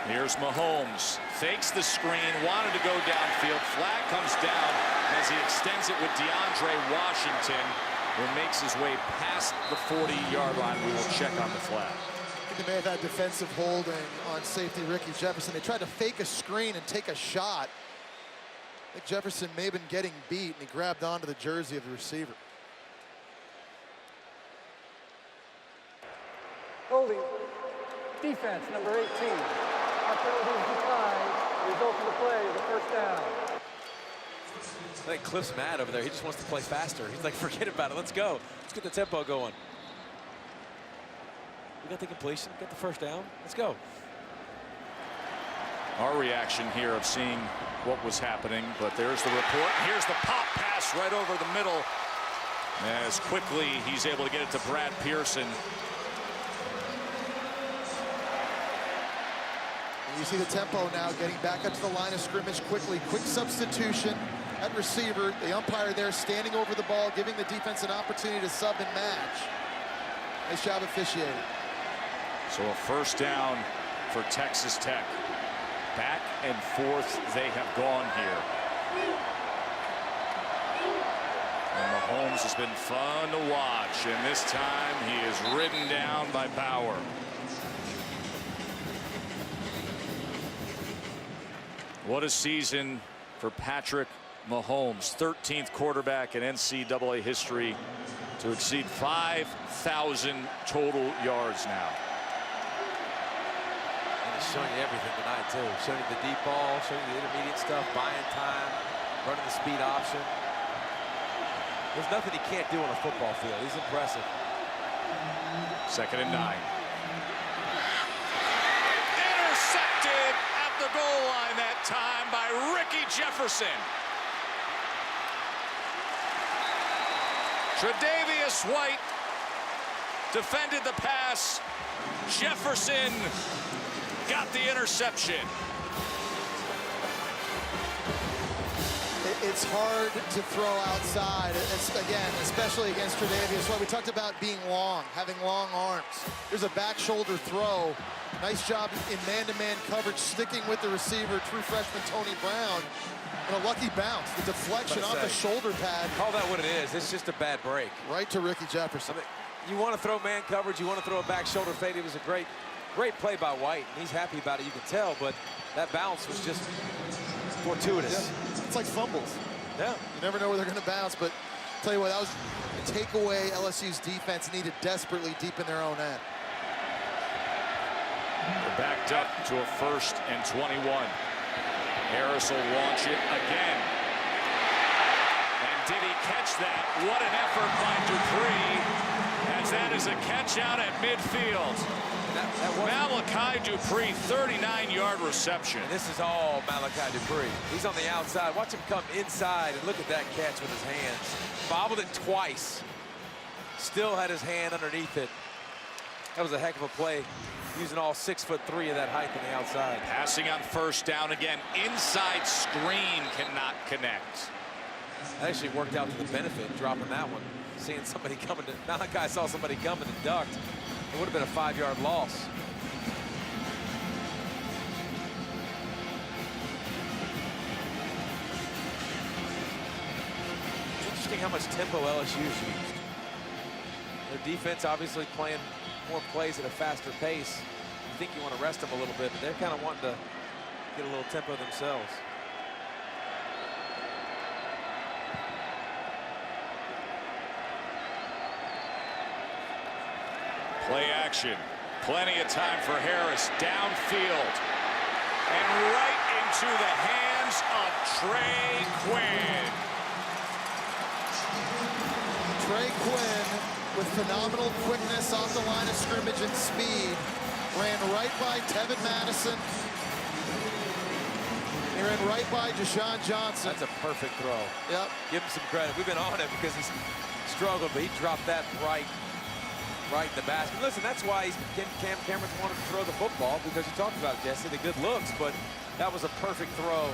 Here's Mahomes. Fakes the screen, wanted to go downfield. Flag comes down as he extends it with DeAndre Washington, who makes his way past the 40-yard line. We will check on the flag. They may have had defensive holding on safety Ricky Jefferson. They tried to fake a screen and take a shot. I think Jefferson may have been getting beat, and he grabbed onto the jersey of the receiver. Holding. Defense, number 18. Our penalties declined. Result of the play is a 1st down. I think Cliff's mad over there. He just wants to play faster. He's like, forget about it. Let's go. Let's get the tempo going. We got the completion. Got the 1st down. Let's go. Our reaction here of seeing what was happening, but there's the report. Here's the pop pass right over the middle. As quickly he's able to get it to Brad Pearson. You see the tempo now, getting back up to the line of scrimmage quickly. Quick substitution at receiver. The umpire there standing over the ball, giving the defense an opportunity to sub and match. Nice job officiating. So a 1st down for Texas Tech. Back and forth they have gone here. And Mahomes has been fun to watch, and this time he is ridden down by Bauer. What a season for Patrick Mahomes, 13th quarterback in NCAA history to exceed 5,000 total yards now. And he's showing you everything tonight, too. Showing you the deep ball, showing you the intermediate stuff, buying time, running the speed option. There's nothing he can't do on a football field. He's impressive. 2nd and 9. Intercepted at the goal line that time by Ricky Jefferson. Tre'Davious White defended the pass. Jefferson got the interception. It's hard to throw outside, again, especially against Tre'Davious White. We talked about being long, having long arms. There's a back shoulder throw. Nice job in man-to-man coverage, sticking with the receiver, true freshman Tony Brown. And a lucky bounce, the deflection off the shoulder pad. Call that what it is. It's just a bad break. Right to Ricky Jefferson. I mean, you want to throw man coverage, you want to throw a back shoulder fade. It was a great play by White. He's happy about it, you can tell, but that bounce was just fortuitous. Yeah. It's like fumbles. Yeah. You never know where they're going to bounce, but tell you what, that was a takeaway LSU's defense needed desperately deep in their own end. They're backed up to a 1st and 21. Harris will launch it again. And did he catch that? What an effort by Dupree, as that is a catch out at midfield. Malachi Dupree, 39-yard reception. And this is all Malachi Dupree. He's on the outside. Watch him come inside, and look at that catch with his hands. Bobbled it twice. Still had his hand underneath it. That was a heck of a play, using all 6'3" of that height on the outside. Passing on 1st down again. Inside screen cannot connect. That actually worked out to the benefit, dropping that one. Seeing somebody coming to, Malachi saw somebody coming and ducked. It would have been a 5-yard loss. It's interesting how much tempo LSU's used. Their defense obviously playing more plays at a faster pace. You think you want to rest them a little bit, but they're kind of wanting to get a little tempo themselves. Play action. Plenty of time for Harris downfield. And right into the hands of Trey Quinn. Trey Quinn, with phenomenal quickness off the line of scrimmage and speed, ran right by Tevin Madison. He ran right by Deshaun Johnson. That's a perfect throw. Yep. Give him some credit. We've been on him because he's struggled, but he dropped that right in the basket. Listen, that's why Cam Cameron's wanted to throw the football, because you talked about it, Jesse, the good looks, but that was a perfect throw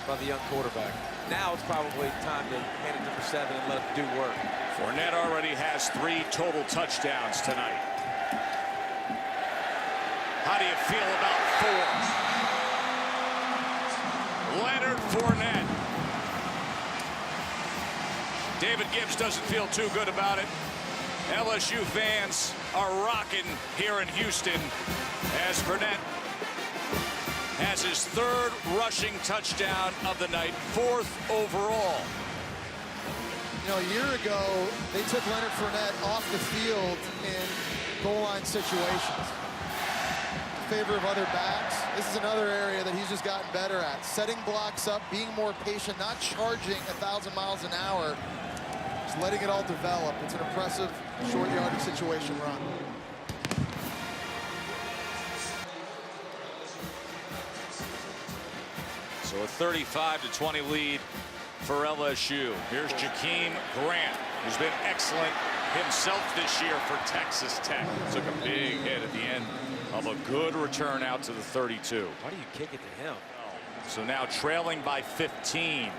by the young quarterback. Now it's probably time to hand it number 7 and let him do work. Fournette already has 3 total touchdowns tonight. How do you feel about 4? Leonard Fournette. David Gibbs doesn't feel too good about it. LSU fans are rocking here in Houston as Fournette has his 3rd rushing touchdown of the night, 4th overall. You know, a year ago, they took Leonard Fournette off the field in goal line situations in favor of other backs. This is another area that he's just gotten better at. Setting blocks up, being more patient, not charging 1,000 miles an hour, just letting it all develop. It's an impressive short yardage situation run. So a 35-20 lead for LSU. Here's Jakeem Grant, who's been excellent himself this year for Texas Tech. Took a big hit at the end of a good return out to the 32. Why do you kick it to him? So now trailing by 15.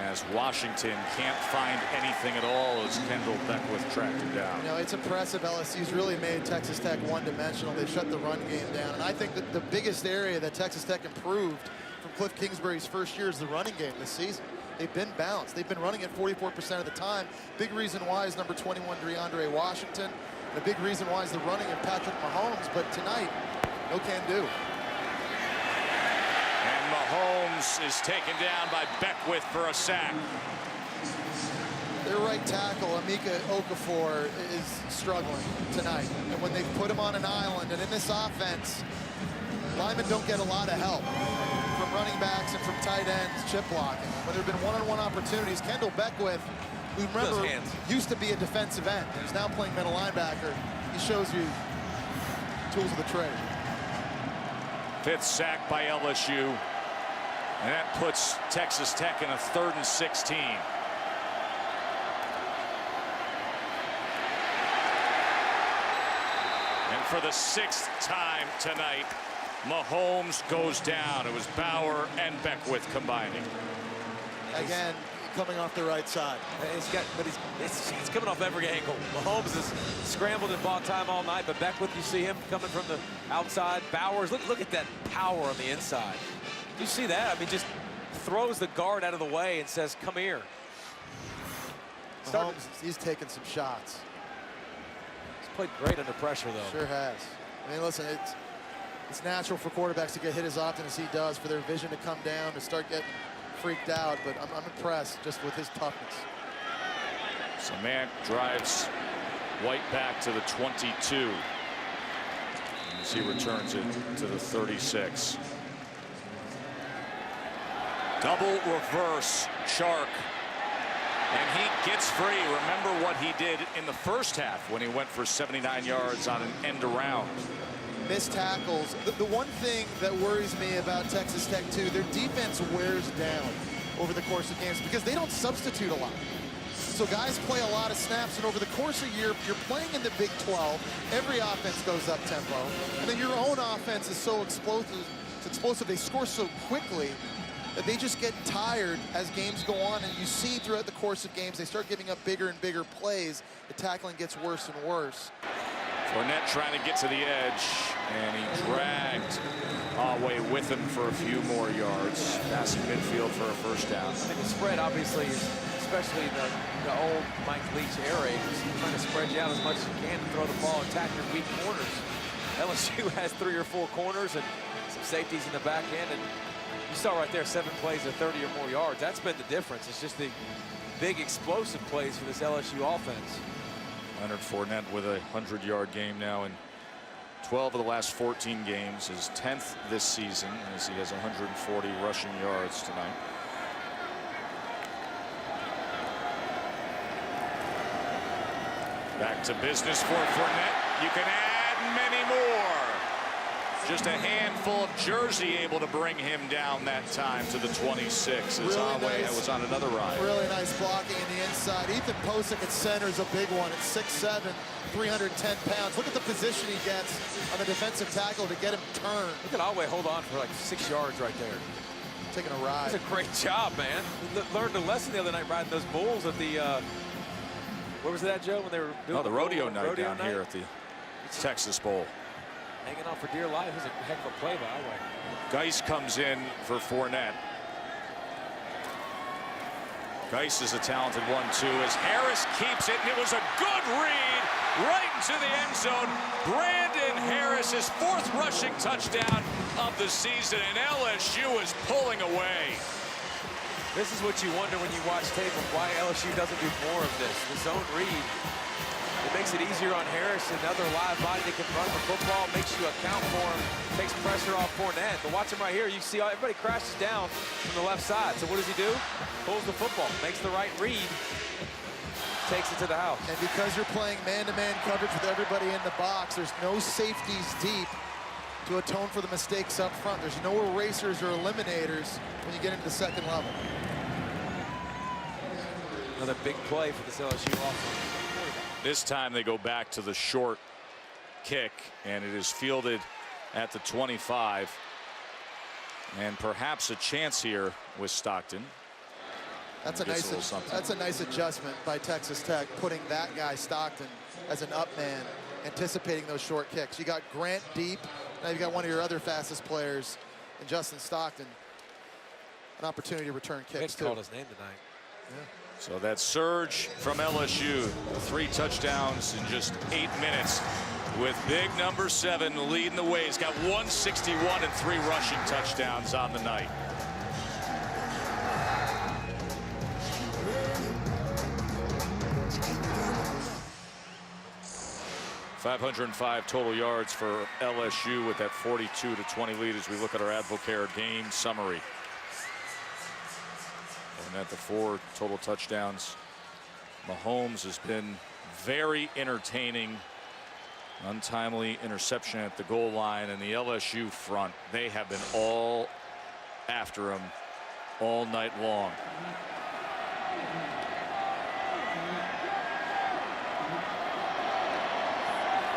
As Washington can't find anything at all as Kendall Beckwith tracked him down. You know, it's impressive. LSU's really made Texas Tech one-dimensional. They shut the run game down. And I think that the biggest area that Texas Tech improved from Cliff Kingsbury's first year is the running game this season. They've been balanced. They've been running it 44% of the time. Big reason why is number 21, DeAndre Washington. And a big reason why is the running of Patrick Mahomes. But tonight, no can do. Mahomes is taken down by Beckwith for a sack. Their right tackle, Emeka Okafor, is struggling tonight. And when they put him on an island, and in this offense, linemen don't get a lot of help from running backs and from tight ends chip blocking. When there have been one-on-one opportunities, Kendall Beckwith, who remember used to be a defensive end, he's now playing middle linebacker. He shows you tools of the trade. 5th sack by LSU, and that puts Texas Tech in a 3rd and 16. And for the 6th time tonight, Mahomes goes down. It was Bauer and Beckwith combining. Again, coming off the right side. He's coming off every angle. Mahomes has scrambled and bought time all night, but Beckwith, you see him coming from the outside. Bowers, look at that power on the inside. Do you see that? I mean, just throws the guard out of the way and says, come here. Mahomes, he's taking some shots. He's played great under pressure, though. Sure has. I mean, listen, it's natural for quarterbacks to get hit as often as he does, for their vision to come down, to start getting freaked out, but I'm impressed just with his toughness. So Mack drives White back to the 22 as he returns it to the 36. Double reverse Shark, and he gets free. Remember what he did in the first half when he went for 79 yards on an end around. Missed tackles. The one thing that worries me about Texas Tech too, their defense wears down over the course of games because they don't substitute a lot. So guys play a lot of snaps, and over the course of a year, you're playing in the Big 12. Every offense goes up tempo, and then your own offense is so explosive. They score so quickly that they just get tired as games go on, and you see throughout the course of games they start giving up bigger and bigger plays. The tackling gets worse and worse. Fournette trying to get to the edge, and he dragged Away with him for a few more yards, passing midfield for a first down. I think the spread, obviously, especially the old Mike Leach era, is trying to spread you out as much as you can to throw the ball and attack your weak corners. LSU has 3 or 4 corners and some safeties in the back end, and you saw right there 7 plays of 30 or more yards. That's been the difference. It's just the big explosive plays for this LSU offense. Leonard Fournette with a 100-yard game now in 12 of the last 14 games, his 10th this season, as he has 140 rushing yards tonight. Back to business for Fournette. You can add many more. Just a handful of Jersey able to bring him down that time to the 26 as Away was on another ride. Really nice blocking in the inside. Ethan Posick at center is a big one at 6'7", 310 pounds. Look at the position he gets on the defensive tackle to get him turned. Look at Away hold on for like 6 yards right there. Taking a ride. That's a great job, man. Learned a lesson the other night riding those bulls at the, where was that, Joe, when they were doing the rodeo night down here at the Texas Bowl. Hanging on for dear life. It was a heck of a play by Away. Geis comes in for Fournette. Geis is a talented one, too, as Harris keeps it, and it was a good read right into the end zone. Brandon Harris, his 4th rushing touchdown of the season, and LSU is pulling away. This is what you wonder when you watch tape of why LSU doesn't do more of this. The zone read. It makes it easier on Harris, another live body that can run the football, makes you account for him, takes pressure off Fournette. But watch him right here. You see everybody crashes down from the left side. So what does he do? Pulls the football, makes the right read, takes it to the house. And because you're playing man-to-man coverage with everybody in the box, there's no safeties deep to atone for the mistakes up front. There's no erasers or eliminators when you get into the second level. Another big play for this LSU offense. This time they go back to the short kick, and it is fielded at the 25. And perhaps a chance here with Stockton. That's a nice adjustment by Texas Tech, putting that guy Stockton as an up man, anticipating those short kicks. You got Grant deep, now you've got one of your other fastest players in Justin Stockton. An opportunity to return kicks too. Called his name tonight. Yeah. So that surge from LSU, 3 touchdowns in just 8 minutes, with big number 7 leading the way. He's got 161 and 3 rushing touchdowns on the night. 505 total yards for LSU with that 42-20 lead as we look at our Advocare game summary. And at the 4 total touchdowns, Mahomes has been very entertaining. Untimely interception at the goal line, and the LSU front, they have been all after him all night long.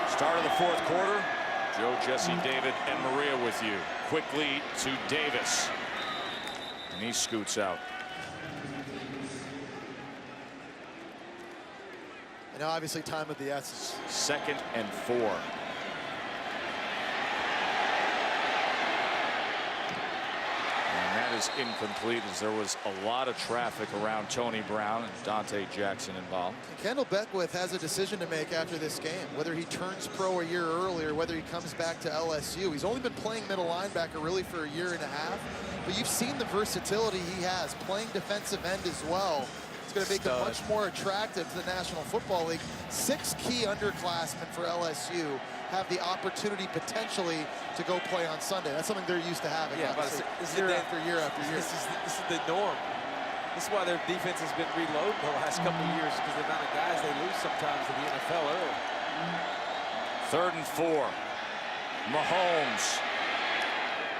Start of the 4th quarter. Joe, Jesse, David, and Maria with you. Quickly to Davis, and he scoots out. And now obviously time of the essence. 2nd and 4. And that is incomplete as there was a lot of traffic around Tony Brown and Dante Jackson involved. Kendall Beckwith has a decision to make after this game, whether he turns pro a year early or whether he comes back to LSU. He's only been playing middle linebacker really for a year and a half, but you've seen the versatility he has, playing defensive end as well. Going to make him much more attractive to the National Football League. 6 key underclassmen for LSU have the opportunity potentially to go play on Sunday. That's something they're used to having. Yeah, but year after year after year. This is the norm. This is why their defense has been reloaded the last couple of years, because the amount of guys they lose sometimes in the NFL early. 3rd and 4. Mahomes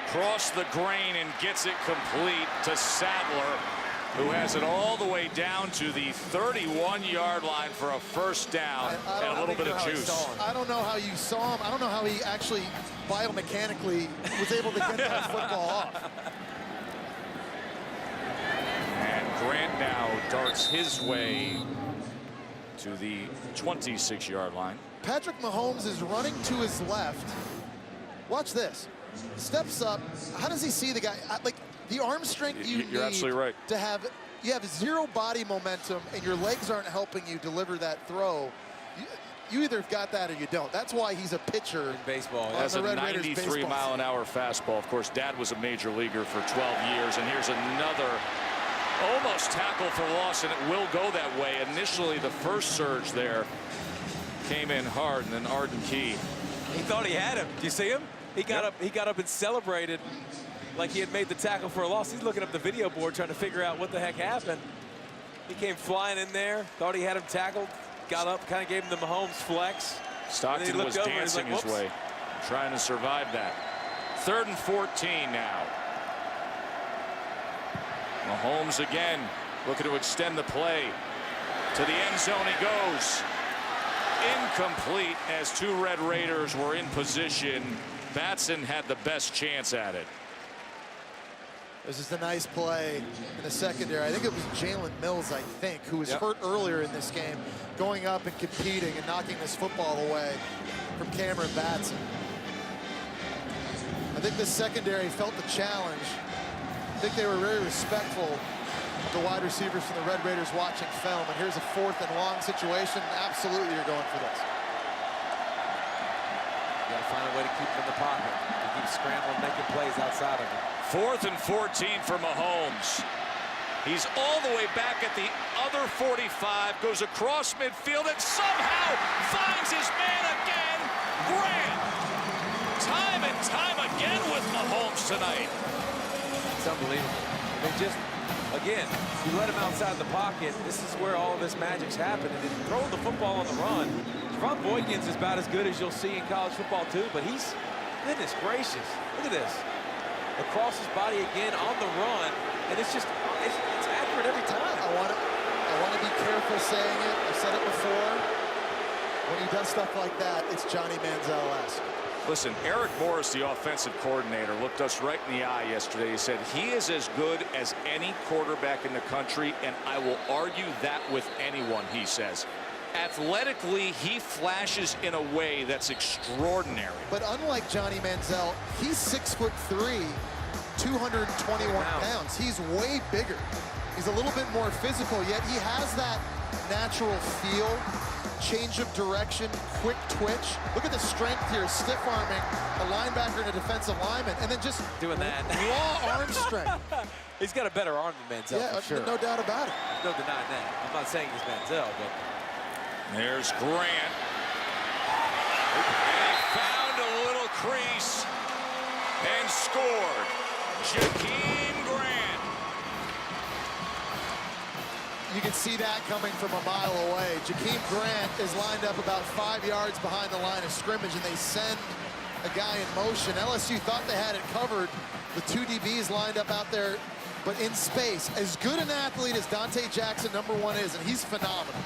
cross the grain and gets it complete to Sadler, who has it all the way down to the 31-yard line for a first down and a little bit of juice. I don't know how you saw him. I don't know how he actually biomechanically was able to get that football off. And Grant now darts his way to the 26-yard line. Patrick Mahomes is running to his left. Watch this. Steps up. How does he see the guy? Like, the arm strength you You're absolutely right. To have, you have 0 body momentum and your legs aren't helping you deliver that throw. You either have got that or you don't. That's why he's a pitcher in baseball. He has a 93-mile-an-hour fastball. Of course, Dad was a major leaguer for 12 years, and here's another almost tackle for loss, and it will go that way. Initially, the first surge there came in hard, and then Arden Key. He thought he had him. Do you see him? He got up. He got up and celebrated like he had made the tackle for a loss. He's looking up the video board trying to figure out what the heck happened. He came flying in there, thought he had him tackled, got up, kind of gave him the Mahomes flex. Stockton was dancing his way, trying to survive that. 3rd and 14 now. Mahomes again looking to extend the play. To the end zone he goes. Incomplete as 2 Red Raiders were in position. Batson had the best chance at it. This is a nice play in the secondary. I think it was Jalen Mills, who was hurt earlier in this game, going up and competing and knocking this football away from Cameron Batson. I think the secondary felt the challenge. I think they were very respectful of the wide receivers from the Red Raiders watching film. And here's a 4th and long situation. Absolutely, you're going for this. You got to find a way to keep him in the pocket. He keeps scrambling, making plays outside of it. 4th and 14 for Mahomes. He's all the way back at the other 45, goes across midfield and somehow finds his man again. Grant. Time and time again with Mahomes tonight. It's unbelievable. I mean, just, again, you let him outside the pocket, this is where all of this magic's happening. And throwing the football on the run, Javon Boykins is about as good as you'll see in college football, too, but he's, goodness gracious, look at this. Across his body again on the run, and it's just, it's accurate every time. I want to be careful saying it. I said it before. When he does stuff like that, it's Johnny Manziel-esque. Listen, Eric Morris, the offensive coordinator, looked us right in the eye yesterday. He said he is as good as any quarterback in the country, and I will argue that with anyone, he says. Athletically, he flashes in a way that's extraordinary. But unlike Johnny Manziel, he's 6'3", 221 pounds. He's way bigger. He's a little bit more physical, yet he has that natural feel, change of direction, quick twitch. Look at the strength here, stiff arming a linebacker and a defensive lineman, and then just doing that. Raw arm strength. He's got a better arm than Manziel, yeah, for sure. No doubt about it. There's no denying that. I'm not saying he's Manziel, but there's Grant. And he found a little crease and scored. Jakeem Grant. You can see that coming from a mile away. Jakeem Grant is lined up about 5 yards behind the line of scrimmage, and they send a guy in motion. LSU thought they had it covered. The two DBs lined up out there, but in space. As good an athlete as Dante Jackson, #1, is, and he's phenomenal,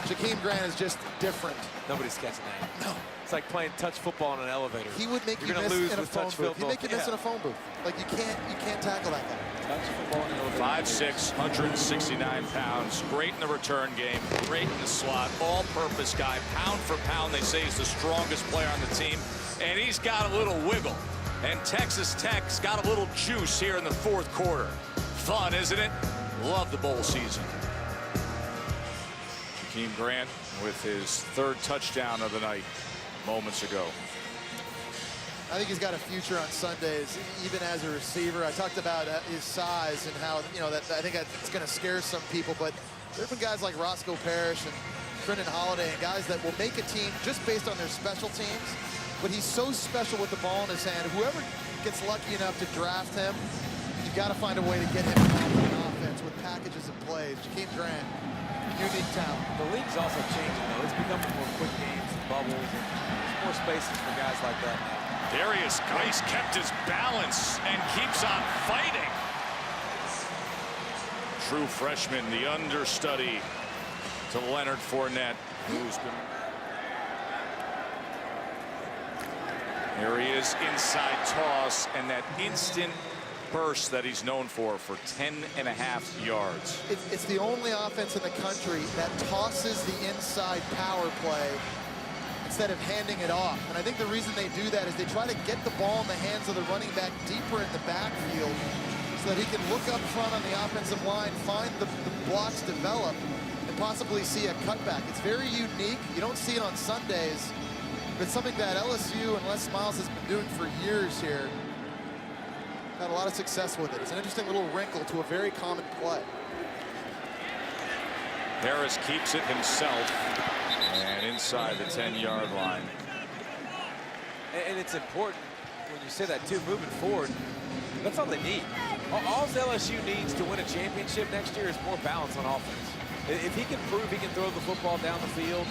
Jakeem Grant is just different. Nobody's catching that. No. It's like playing touch football in an elevator. He would make you miss in a phone booth. He'd make you miss in a phone booth. Like, you can't tackle that guy. Touch football in an elevator. 5'6", 169 pounds. Great in the return game. Great in the slot. All-purpose guy. Pound for pound, they say he's the strongest player on the team. And he's got a little wiggle. And Texas Tech's got a little juice here in the fourth quarter. Fun, isn't it? Love the bowl season. Jakeem Grant with his third touchdown of the night moments ago. I think he's got a future on Sundays, even as a receiver. I talked about his size and how, that I think it's going to scare some people, but there have been guys like Roscoe Parrish and Trenton Holiday and guys that will make a team just based on their special teams. But he's so special with the ball in his hand. Whoever gets lucky enough to draft him, you got to find a way to get him involved in offense with packages and plays. Jakeem Grant, unique talent. The league's also changing, though. It's becoming more quick games and bubbles, and there's more spaces for guys like that now. Darius Geis kept his balance and keeps on fighting. True freshman, the understudy to Leonard Fournette, who's been... Here he is, inside toss, and that instant burst that he's known for 10.5 yards. It's the only offense in the country that tosses the inside power play instead of handing it off. And I think the reason they do that is they try to get the ball in the hands of the running back deeper in the backfield so that he can look up front on the offensive line, find the blocks develop, and possibly see a cutback. It's very unique. You don't see it on Sundays. But it's something that LSU and Les Miles has been doing for years here. Had a lot of success with it. It's an interesting little wrinkle to a very common play. Harris keeps it himself and inside the 10-yard line. And it's important when you say that too, moving forward, that's all they need. All LSU needs to win a championship next year is more balance on offense. If he can prove he can throw the football down the field,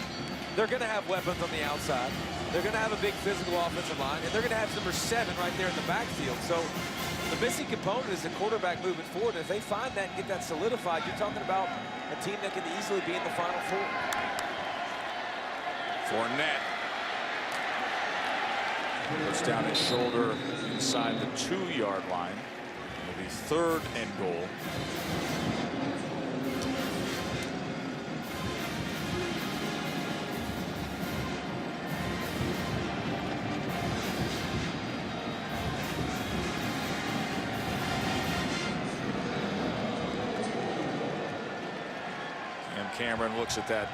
they're going to have weapons on the outside. They're going to have a big physical offensive line, and they're going to have number 7 right there in the backfield. So the missing component is the quarterback moving forward. And if they find that and get that solidified, you're talking about a team that can easily be in the Final Four. Fournette puts down his shoulder inside the 2-yard line. It'll be 3rd and goal. Cameron looks at that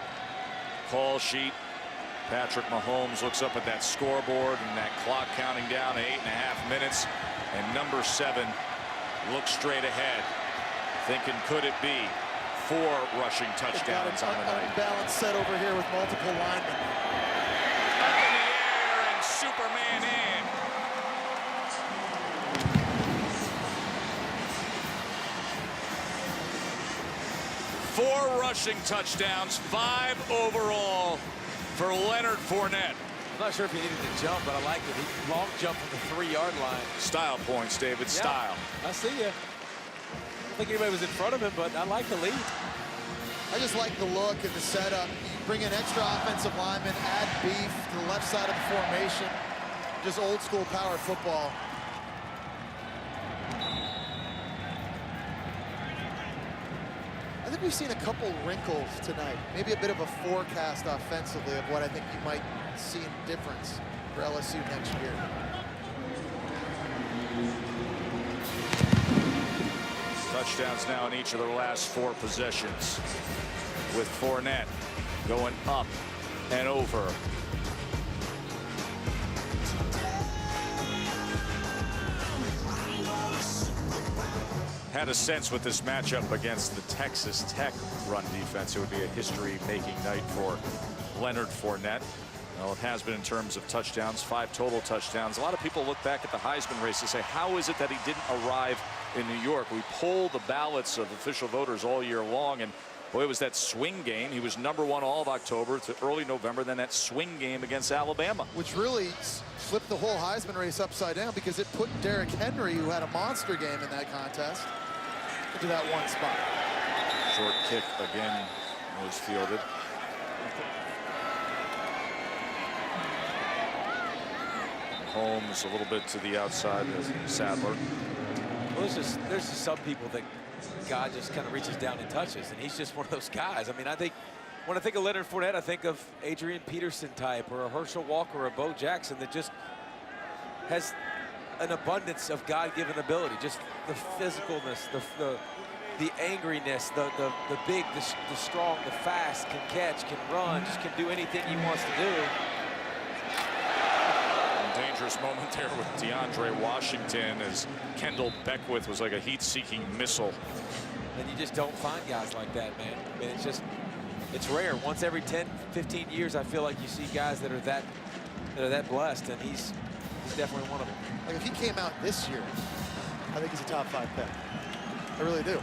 call sheet. Patrick Mahomes looks up at that scoreboard and that clock counting down to 8.5 minutes. And number 7 looks straight ahead, thinking, could it be 4 rushing touchdowns on the night? Unbalanced set over here with multiple linemen. Up in the air and Superman in. Four rushing touchdowns, 5 overall for Leonard Fournette. I'm not sure if he needed to jump, but I like it. He long jumped from the 3-yard line. Style points, David. Style. I see you. I don't think anybody was in front of him, but I like the lead. I just like the look and the setup. You bring in extra offensive linemen, add beef to the left side of the formation. Just old school power football. I think we've seen a couple wrinkles tonight. Maybe a bit of a forecast offensively of what I think you might see in difference for LSU next year. Touchdowns now in each of their last 4 possessions, with Fournette going up and over. Had a sense with this matchup against the Texas Tech run defense, it would be a history-making night for Leonard Fournette. Well, it has been in terms of touchdowns, 5 total touchdowns. A lot of people look back at the Heisman race and say, how is it that he didn't arrive in New York? We polled the ballots of official voters all year long, and boy, it was that swing game. He was #1 all of October to early November, then that swing game against Alabama. Which really flipped the whole Heisman race upside down, because it put Derrick Henry, who had a monster game in that contest, into that one spot. Short kick again was fielded. Holmes a little bit to the outside as Sadler. Well, there's just some people that God just kind of reaches down and touches, and he's just one of those guys. I mean, I think when I think of Leonard Fournette, I think of Adrian Peterson type, or a Herschel Walker, or a Bo Jackson, that just has an abundance of God-given ability. Just the physicalness, the angriness, the big, the strong, the fast, can catch, can run, just can do anything he wants to do. Dangerous moment there with DeAndre Washington, as Kendall Beckwith was like a heat-seeking missile. And you just don't find guys like that, man. I mean, it's rare. Once every 10, 15 years, I feel like you see guys that are that blessed, and he's definitely one of them. Like, if he came out this year, I think he's a top 5 pick. I really do.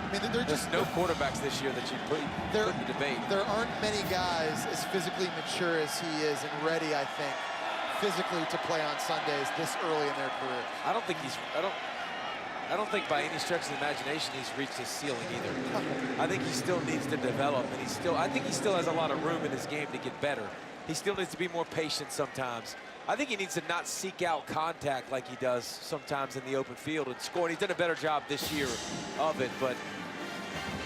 I mean, There's no quarterbacks this year that you put in the debate. There aren't many guys as physically mature as he is, and ready, I think, physically to play on Sundays this early in their career. I don't think by any stretch of the imagination he's reached his ceiling either. I think he still needs to develop, and I think he still has a lot of room in his game to get better. He still needs to be more patient sometimes. I think he needs to not seek out contact like he does sometimes in the open field and score. And he's done a better job this year of it, but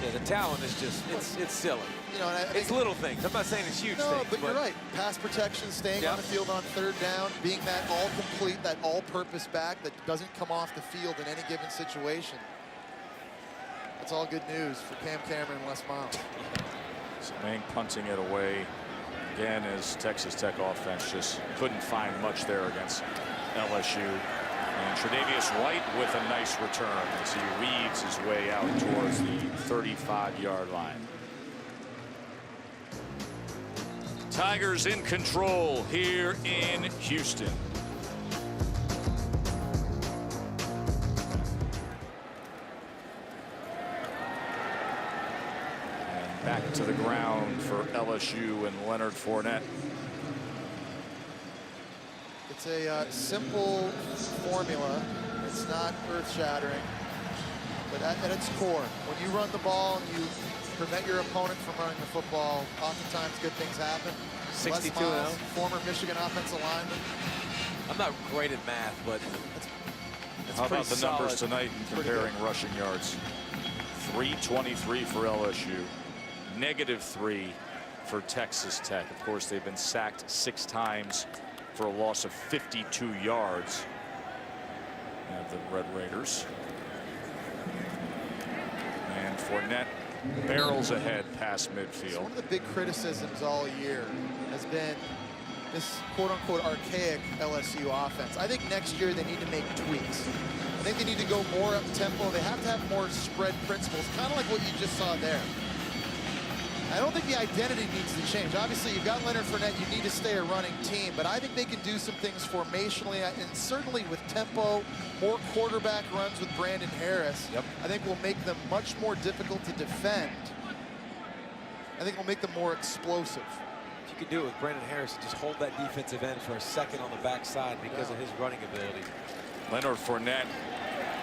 yeah, the talent is just, it's silly. You know, and it's little things. I'm not saying it's huge things. But you're right. Pass protection, staying on the field on 3rd down, being that all-complete, that all-purpose back that doesn't come off the field in any given situation. That's all good news for Cam Cameron and Les Miles. Mang punting it away again, as Texas Tech offense just couldn't find much there against LSU. And Tre'Davious White with a nice return as he weaves his way out towards the 35-yard line. Tigers in control here in Houston. And back to the ground for LSU and Leonard Fournette. It's a simple formula. It's not earth-shattering, but at its core, when you run the ball and you prevent your opponent from running the football, oftentimes good things happen. 62 Les Miles, former Michigan offensive lineman. I'm not great at math, but how about the numbers tonight in comparing rushing yards? 323 for LSU, -3 for Texas Tech. Of course, they've been sacked 6 times for a loss of 52 yards. The Red Raiders. And Fournette barrels ahead past midfield. So one of the big criticisms all year has been this quote-unquote archaic LSU offense. I think next year they need to make tweaks. I think they need to go more up-tempo. They have to have more spread principles, kind of like what you just saw there. I don't think the identity needs to change. Obviously, you've got Leonard Fournette. You need to stay a running team. But I think they can do some things formationally, and certainly with tempo, more quarterback runs with Brandon Harris. I think will make them much more difficult to defend. I think will make them more explosive. If you could do it with Brandon Harris and just hold that defensive end for a second on the backside because of his running ability. Leonard Fournette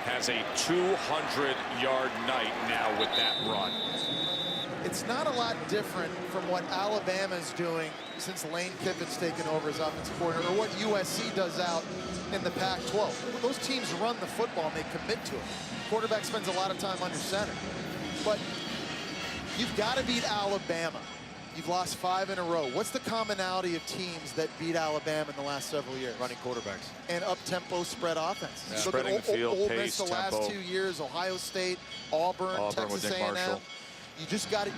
has a 200-yard night now with that run. It's not a lot different from what Alabama's doing since Lane Kiffin's taken over as offensive coordinator, or what USC does out in the Pac-12. Those teams run the football and they commit to it. Quarterback spends a lot of time under center. But you've got to beat Alabama. You've lost 5 in a row. What's the commonality of teams that beat Alabama in the last several years? Running quarterbacks. And up-tempo spread offense. Yeah. Spreading the field, Ole pace, Miss the tempo. last 2 years, Ohio State, Auburn Texas with Nick A&M. Marshall. You just got to,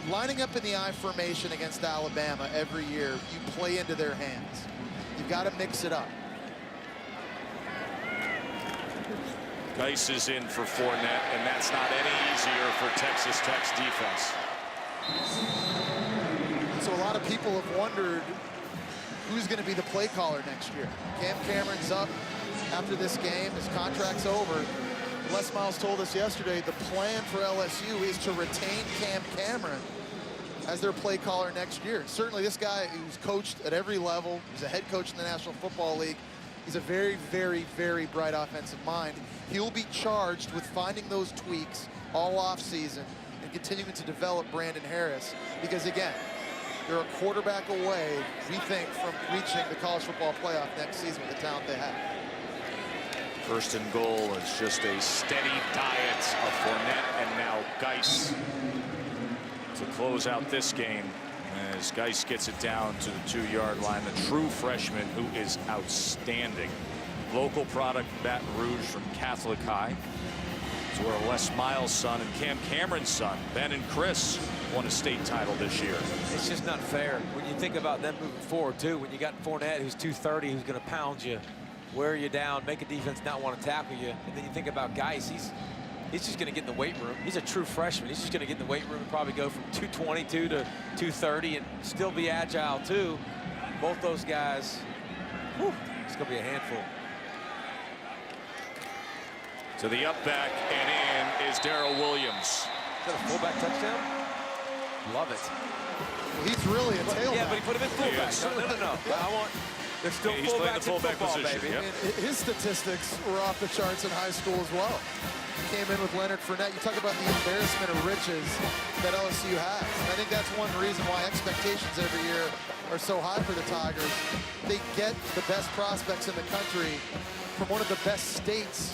lining up in the I formation against Alabama every year, you play into their hands. You've got to mix it up. Geis is in for Fournette, and that's not any easier for Texas Tech's defense. So a lot of people have wondered who's going to be the play caller next year. Cam Cameron's up after this game. His contract's over. Les Miles told us yesterday the plan for LSU is to retain Cam Cameron as their play caller next year. Certainly this guy who's coached at every level, he's a head coach in the National Football League. He's a very, very, very bright offensive mind. He'll be charged with finding those tweaks all off season and continuing to develop Brandon Harris, because again, they're a quarterback away, we think, from reaching the college football playoff next season with the talent they have. First and goal is just a steady diet of Fournette and now Geis to close out this game as Geis gets it down to the 2-yard line. The true freshman who is outstanding. Local product, Baton Rouge from Catholic High. It's where Les Miles' son and Cam Cameron's son, Ben and Chris, won a state title this year. It's just not fair when you think about them moving forward too. When you got Fournette, who's 230, who's going to pound you, wear you down, make a defense not want to tackle you, and then you think about Geis, he's just going to get in the weight room. He's a true freshman. He's just going to get in the weight room and probably go from 222 to 230 and still be agile too. Both those guys, whew, it's going to be a handful. To the up back and in is Darrell Williams. Is that a fullback touchdown? Love it. Well, he's really a tailback. Yeah, but he put him in fullback. No. I want. They're still he's playing the fullback football, position. baby. Yep. And his statistics were off the charts in high school as well. He came in with Leonard Fournette. You talk about the embarrassment of riches that LSU has. And I think that's one reason why expectations every year are so high for the Tigers. They get the best prospects in the country from one of the best states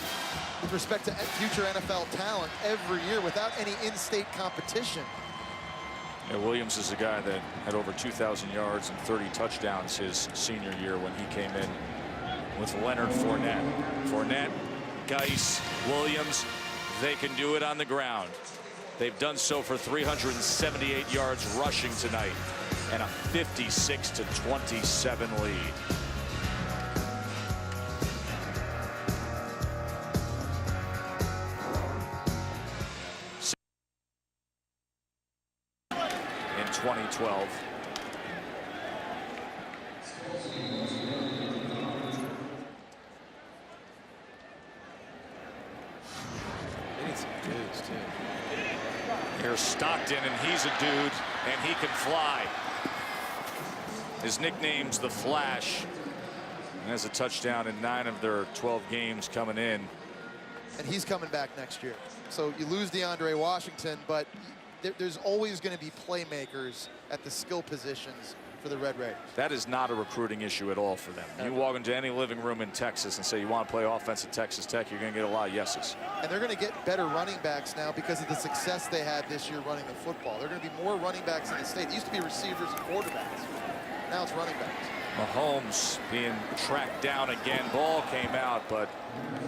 with respect to future NFL talent every year without any in-state competition. Yeah, Williams is a guy that had over 2,000 yards and 30 touchdowns his senior year when he came in with Leonard Fournette. Fournette, Geis, Williams, they can do it on the ground. They've done so for 378 yards rushing tonight and a 56-27 lead. In 2012. They need some dudes too. Here's Stockton, and he's a dude, and he can fly. His nickname's the Flash, and has a touchdown in 9 of their 12 games coming in. And he's coming back next year. So you lose DeAndre Washington, but there's always going to be playmakers at the skill positions for the Red Raiders. That is not a recruiting issue at all for them. You walk into any living room in Texas and say you want to play offense at Texas Tech, you're going to get a lot of yeses. And they're going to get better running backs now because of the success they had this year running the football. They're going to be more running backs in the state. It used to be receivers and quarterbacks. Now it's running backs. Mahomes being tracked down again. Ball came out, but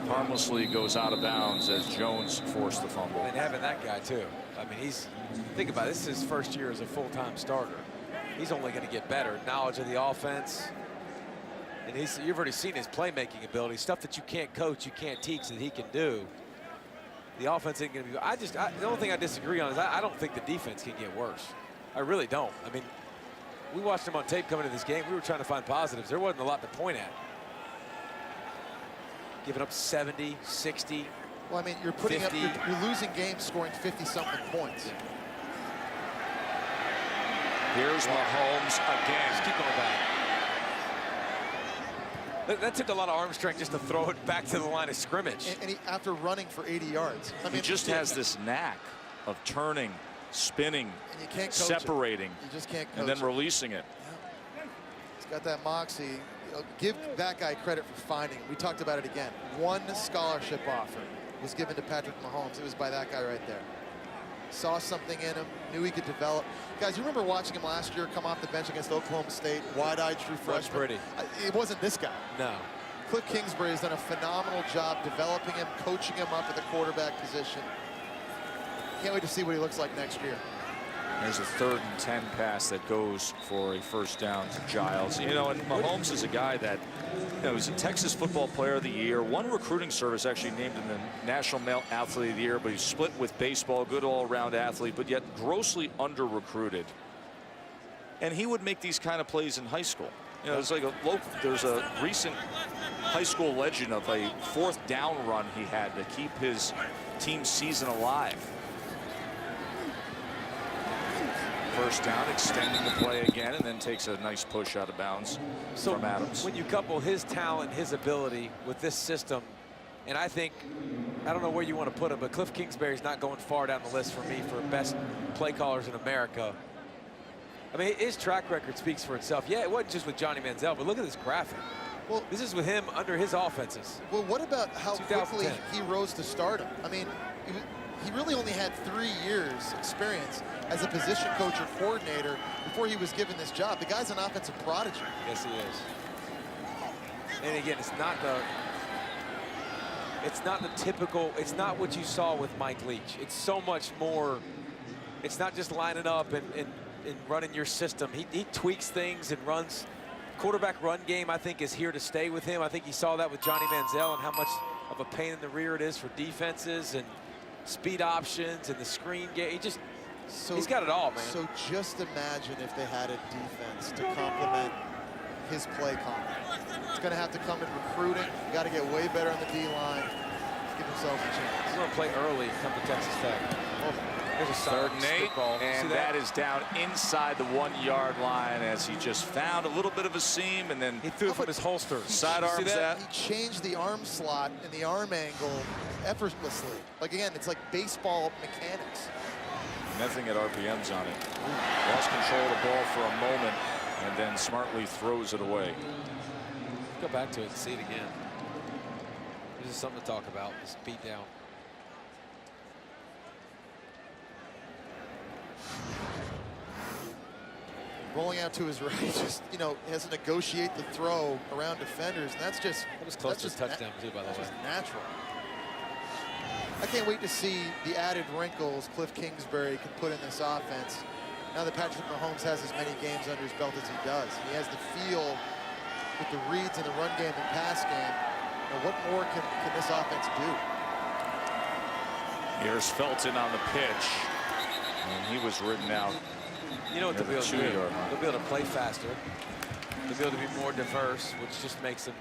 harmlessly goes out of bounds as Jones forced the fumble. And having that guy too. I mean, think about it, this is his first year as a full-time starter. He's only going to get better. Knowledge of the offense. And you've already seen his playmaking ability. Stuff that you can't coach, you can't teach, that he can do. The offense ain't going to be. The only thing I disagree on is I don't think the defense can get worse. I really don't. I mean, we watched him on tape coming to this game. We were trying to find positives. There wasn't a lot to point at. Giving up 70, 60. Well, I mean, you're losing games scoring 50-something points. Here's Mahomes again. Just keep going back. That took a lot of arm strength just to throw it back to the line of scrimmage. And after running for 80 yards. I mean, he just has this knack of turning, spinning, and you can't separating, you just can't coach and then releasing it. Yeah. He's got that moxie. You know, give that guy credit for finding it. We talked about it again. One scholarship offer was given to Patrick Mahomes. It was by that guy right there. Saw something in him, knew he could develop. Guys, you remember watching him last year come off the bench against Oklahoma State, wide-eyed true freshman? Pretty. It wasn't this guy. No. Cliff Kingsbury has done a phenomenal job developing him, coaching him up at the quarterback position. Can't wait to see what he looks like next year. There's a 3rd and 10 pass that goes for a first down to Giles. You know, and Mahomes is a guy that, you know, he's a Texas Football Player of the Year. One recruiting service actually named him the National Male Athlete of the Year, but he's split with baseball, good all-around athlete, but yet grossly under-recruited. And he would make these kind of plays in high school. You know, there's a recent high school legend of a 4th down run he had to keep his team's season alive. First down, extending the play again, and then takes a nice push out of bounds from Adams. When you couple his talent, his ability with this system, and I don't know where you want to put him, but Cliff Kingsbury's not going far down the list for me for best play callers in America. I mean, his track record speaks for itself. Yeah, it wasn't just with Johnny Manziel, but look at this graphic. Well, this is with him under his offenses. Well, what about how quickly he rose to stardom? I mean, he really only had 3 years experience as a position coach or coordinator before he was given this job. The guy's an offensive prodigy. Yes, he is. And again, it's not the typical, it's not what you saw with Mike Leach. It's so much more. It's not just lining up and running your system. He tweaks things and runs. Quarterback run game, I think, is here to stay with him. I think he saw that with Johnny Manziel and how much of a pain in the rear it is for defenses and speed options and the screen game. He's got it all, man. So just imagine if they had a defense to complement his play calling. It's going to have to come in recruiting. You got to get way better on the D-line. Give themselves a chance. He's going to play early, come to Texas Tech. There's a 3rd and 8, and that is down inside the 1-yard line as he just found a little bit of a seam, and then he threw it from his holster. Side arms that. He changed the arm slot and the arm angle effortlessly. Like, again, it's like baseball mechanics. Nothing at RPMs on it. Lost control of the ball for a moment, and then smartly throws it away. Go back to it and see it again. This is something to talk about, this beat down. Rolling out to his right, just, you know, has to negotiate the throw around defenders, and that's just. That was close to a touchdown too, by the way. Just natural. I can't wait to see the added wrinkles Cliff Kingsbury can put in this offense. Now that Patrick Mahomes has as many games under his belt as he does, he has the feel with the reads in the run game and pass game. You know, what more can this offense do? Here's Felton on the pitch, and he was ridden out. You know what they'll be able to do? They'll be able to play faster. They'll be able to be more diverse, which just makes them,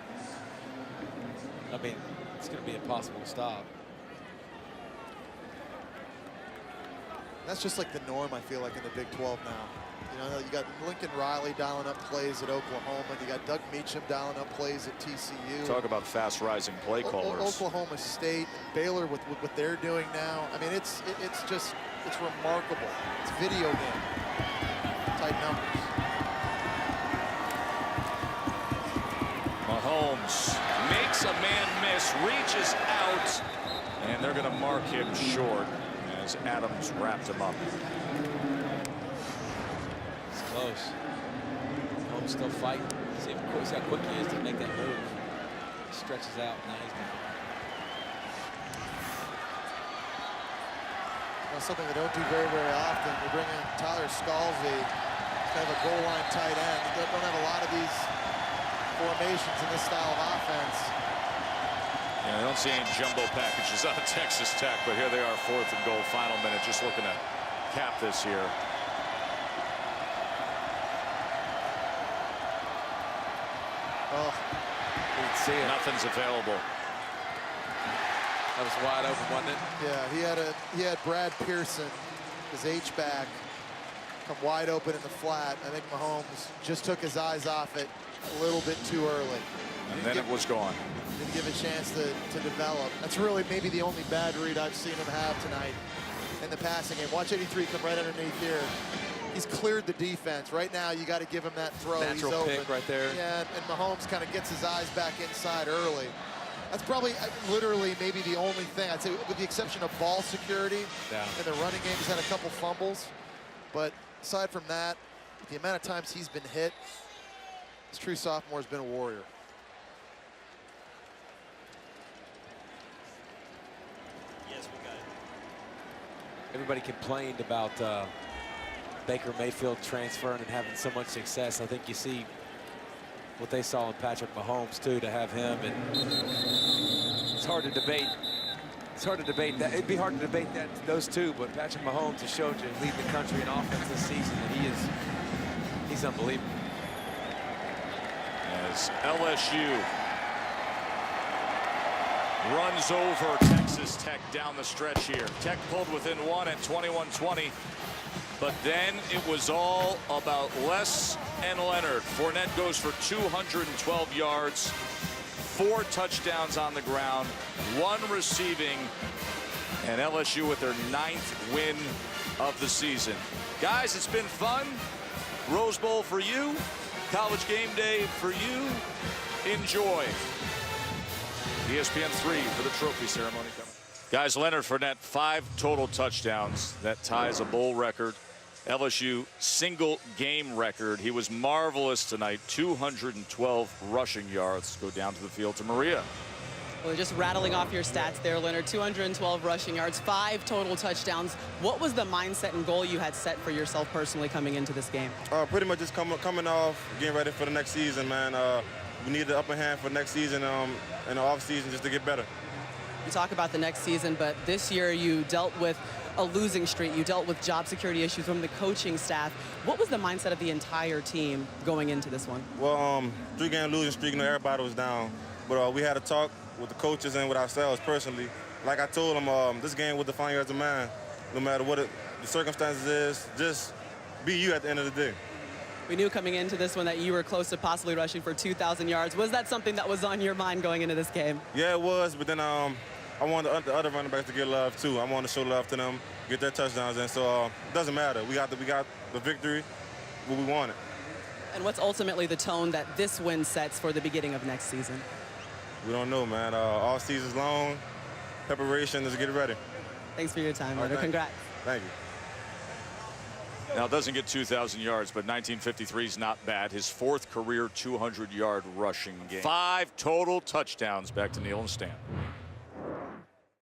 I mean, it's going to be impossible to stop. That's just like the norm, I feel like, in the Big 12 now. You know, you got Lincoln Riley dialing up plays at Oklahoma. You got Doug Meacham dialing up plays at TCU. Talk about fast-rising play callers. Oklahoma State, Baylor with what they're doing now. I mean, it's remarkable. It's video game type numbers. Mahomes makes a man miss, reaches out, and they're going to mark him short as Adams wrapped him up. It's close. Mahomes still fighting. See how quick he is to make that move. He stretches out. Now he's going. Something they don't do very, very often. They bring in Tyler Scalzi, kind of a goal line tight end. They don't have a lot of these formations in this style of offense. Yeah, I don't see any jumbo packages out of Texas Tech, but here they are, 4th and goal, final minute, just looking to cap this here. Oh, didn't see it. Nothing's available. That was wide open, wasn't it? Yeah, he had Brad Pearson, his H-back, come wide open in the flat. I think Mahomes just took his eyes off it a little bit too early. And then it was gone. Didn't give a chance to develop. That's really maybe the only bad read I've seen him have tonight in the passing game. Watch 83 come right underneath here. He's cleared the defense. Right now, you got to give him that throw. Natural He's open. pick right there. Yeah, and Mahomes kind of gets his eyes back inside early. That's probably literally maybe the only thing, I'd say, with the exception of ball security. Yeah. In the running game, he's had a couple fumbles. But aside from that, the amount of times he's been hit, this true sophomore has been a warrior. Yes, we got it. Everybody complained about Baker Mayfield transferring and having so much success. I think you see what they saw in Patrick Mahomes too, to have him, and it's hard to debate. It's hard to debate that. It'd be hard to debate those two, but Patrick Mahomes has showed you, leading the country in offense this season, that He's unbelievable. As LSU runs over Texas Tech down the stretch here. Tech pulled within one at 21-20. But then it was all about Les and Leonard. Fournette goes for 212 yards, 4 touchdowns on the ground, 1 receiving, and LSU with their 9th win of the season. Guys, it's been fun. Rose Bowl for you, College Game Day for you. Enjoy. ESPN 3 for the trophy ceremony coming. Guys, Leonard Fournette, 5 total touchdowns. That ties a bowl record. LSU single game record. He was marvelous tonight. 212 rushing yards. Go down to the field to Maria. Well, just rattling off your stats there, Leonard. 212 rushing yards, 5 total touchdowns. What was the mindset and goal you had set for yourself personally coming into this game? Pretty much just coming off, getting ready for the next season, man. We need the upper hand for next season in the off season just to get better. You talk about the next season, but this year you dealt with a losing streak. You dealt with job security issues from the coaching staff. What was the mindset of the entire team going into this one? Well, 3-game losing streak, you know, everybody was down. But we had a talk with the coaches and with ourselves personally. Like I told them, this game will define you as a man. No matter what the circumstances is, just be you at the end of the day. We knew coming into this one that you were close to possibly rushing for 2,000 yards. Was that something that was on your mind going into this game? Yeah, it was, but then I wanted the other running backs to get love too. I wanted to show love to them, get their touchdowns in. So it doesn't matter. We got the victory, what we wanted. And what's ultimately the tone that this win sets for the beginning of next season? We don't know, man. All season's long. Preparation is get ready. Thanks for your time, Leonard. Congrats. Thank you. Now, it doesn't get 2,000 yards, but 1953 is not bad. His 4th career 200-yard rushing game. 5 total touchdowns. Back to Neil and Stan.